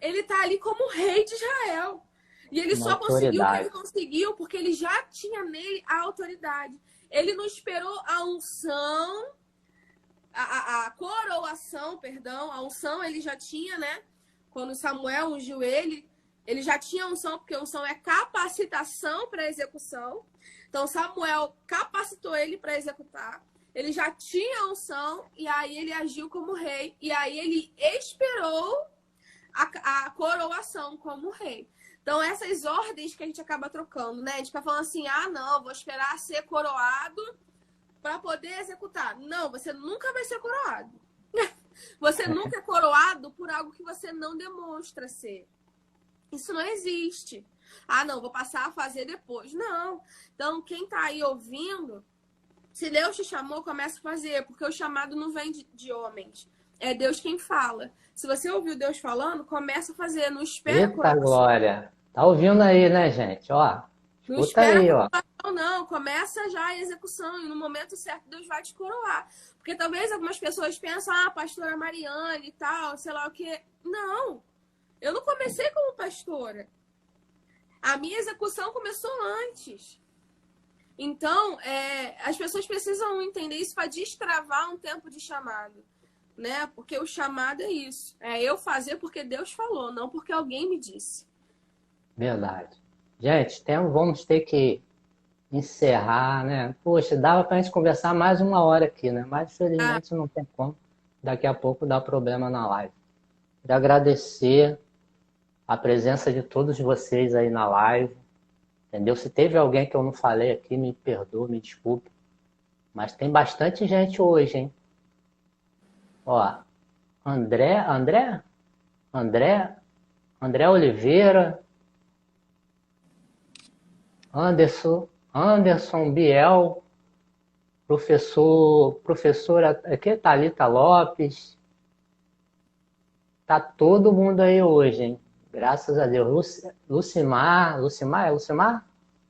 Ele está ali como o rei de Israel. E ele Uma só conseguiu o que ele autoridade. conseguiu porque ele já tinha nele a autoridade. Ele não esperou a unção, a coroação, perdão, a unção ele já tinha, né? Quando Samuel ungiu ele já tinha unção, porque unção é capacitação para execução. Então Samuel capacitou ele para executar. Ele já tinha unção e aí ele agiu como rei. E aí ele esperou a coroação como rei. Então, essas ordens que a gente acaba trocando, né? A gente fica falando assim, ah, não, vou esperar ser coroado para poder executar. Não, você nunca vai ser coroado. Você nunca é coroado por algo que você não demonstra ser. Isso não existe. Ah, não, vou passar a fazer depois. Não. Então, quem está aí ouvindo, se Deus te chamou, começa a fazer, porque o chamado não vem de homens. É Deus quem fala. Se você ouviu Deus falando, começa a fazer. Não espera Eita coroação. glória! Tá ouvindo aí, né, gente? Ó, Não escuta espera aí, ó. coroação, não. Começa já a execução. E no momento certo, Deus vai te coroar. Porque talvez algumas pessoas pensam, ah, pastora Mariane e tal, sei lá o quê. Não. Eu não comecei como pastora. A minha execução começou antes. Então, as pessoas precisam entender isso para destravar um tempo de chamado, né? Porque o chamado é isso. É eu fazer porque Deus falou, não porque alguém me disse. Verdade. Gente, vamos ter que encerrar, né? Poxa, dava pra gente conversar mais uma hora aqui, né? Mas infelizmente não tem como. Daqui a pouco dá problema na live. Queria agradecer a presença de todos vocês aí na live. Entendeu? Se teve alguém que eu não falei aqui, me perdoa, me desculpe. Mas tem bastante gente hoje, hein? Ó, André Oliveira, Anderson Biel, professora aqui, Thalita Lopes. Tá todo mundo aí hoje, hein? Graças a Deus. Lucimar?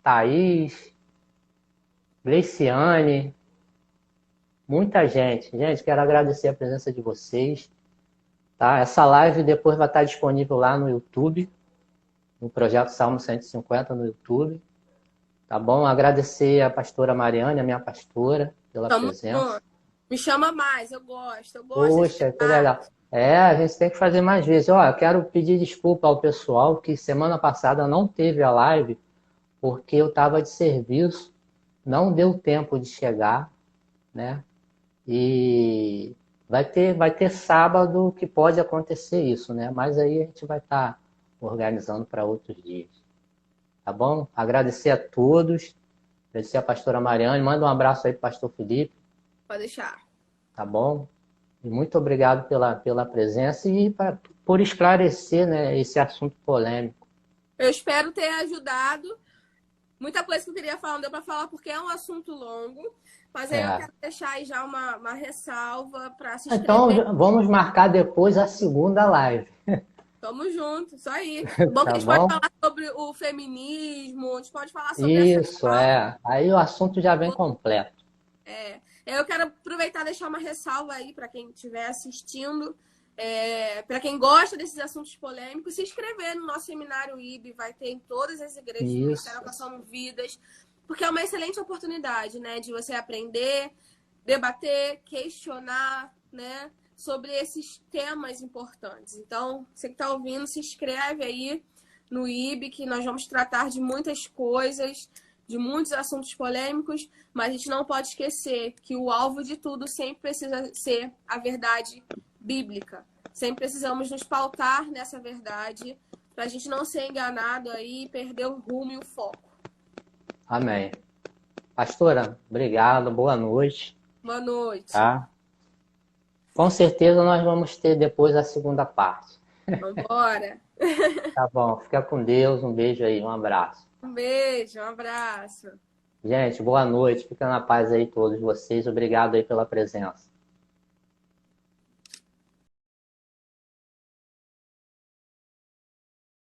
Thaís, Gleiciane, muita gente. Gente, quero agradecer a presença de vocês. Tá? Essa live depois vai estar disponível lá no YouTube, no Projeto Salmo 150 no YouTube. Tá bom? Agradecer a pastora Mariane, a minha pastora, pela presença. Me chama mais, eu gosto. Poxa, que legal. A gente tem que fazer mais vezes. Ó, eu quero pedir desculpa ao pessoal que semana passada não teve a live, porque eu estava de serviço, não deu tempo de chegar, né? E vai ter sábado que pode acontecer isso, né? Mas aí a gente vai estar organizando para outros dias. Tá bom? Agradecer a todos. Agradecer a pastora Mariane. Manda um abraço aí pro pastor Felipe. Pode deixar. Tá bom? E muito obrigado pela presença e por esclarecer, né, esse assunto polêmico. Eu espero ter ajudado. Muita coisa que eu queria falar não deu para falar porque é um assunto longo. Mas aí eu quero deixar aí já uma ressalva para se inscrever. Então, vamos marcar depois a segunda live. Tamo junto, isso aí. Bom que a gente pode falar sobre o feminismo, a gente pode falar sobre isso, aí o assunto já vem completo. Eu quero aproveitar e deixar uma ressalva aí para quem estiver assistindo, para quem gosta desses assuntos polêmicos, se inscrever no nosso seminário IB, vai ter em todas as igrejas do Ministério Alcançando Vidas, porque é uma excelente oportunidade, né, de você aprender, debater, questionar, né, sobre esses temas importantes. Então, você que está ouvindo, se inscreve aí no IB, que nós vamos tratar de muitas coisas, de muitos assuntos polêmicos, mas a gente não pode esquecer que o alvo de tudo sempre precisa ser a verdade bíblica. Sempre precisamos nos pautar nessa verdade para a gente não ser enganado aí e perder o rumo e o foco. Amém. Pastora, obrigado, boa noite. Boa noite. Tá? Com certeza nós vamos ter depois a segunda parte. Vambora. Tá bom, fica com Deus, um beijo aí, um abraço. Um beijo, um abraço. Gente, boa noite, fica na paz aí todos vocês, obrigado aí pela presença.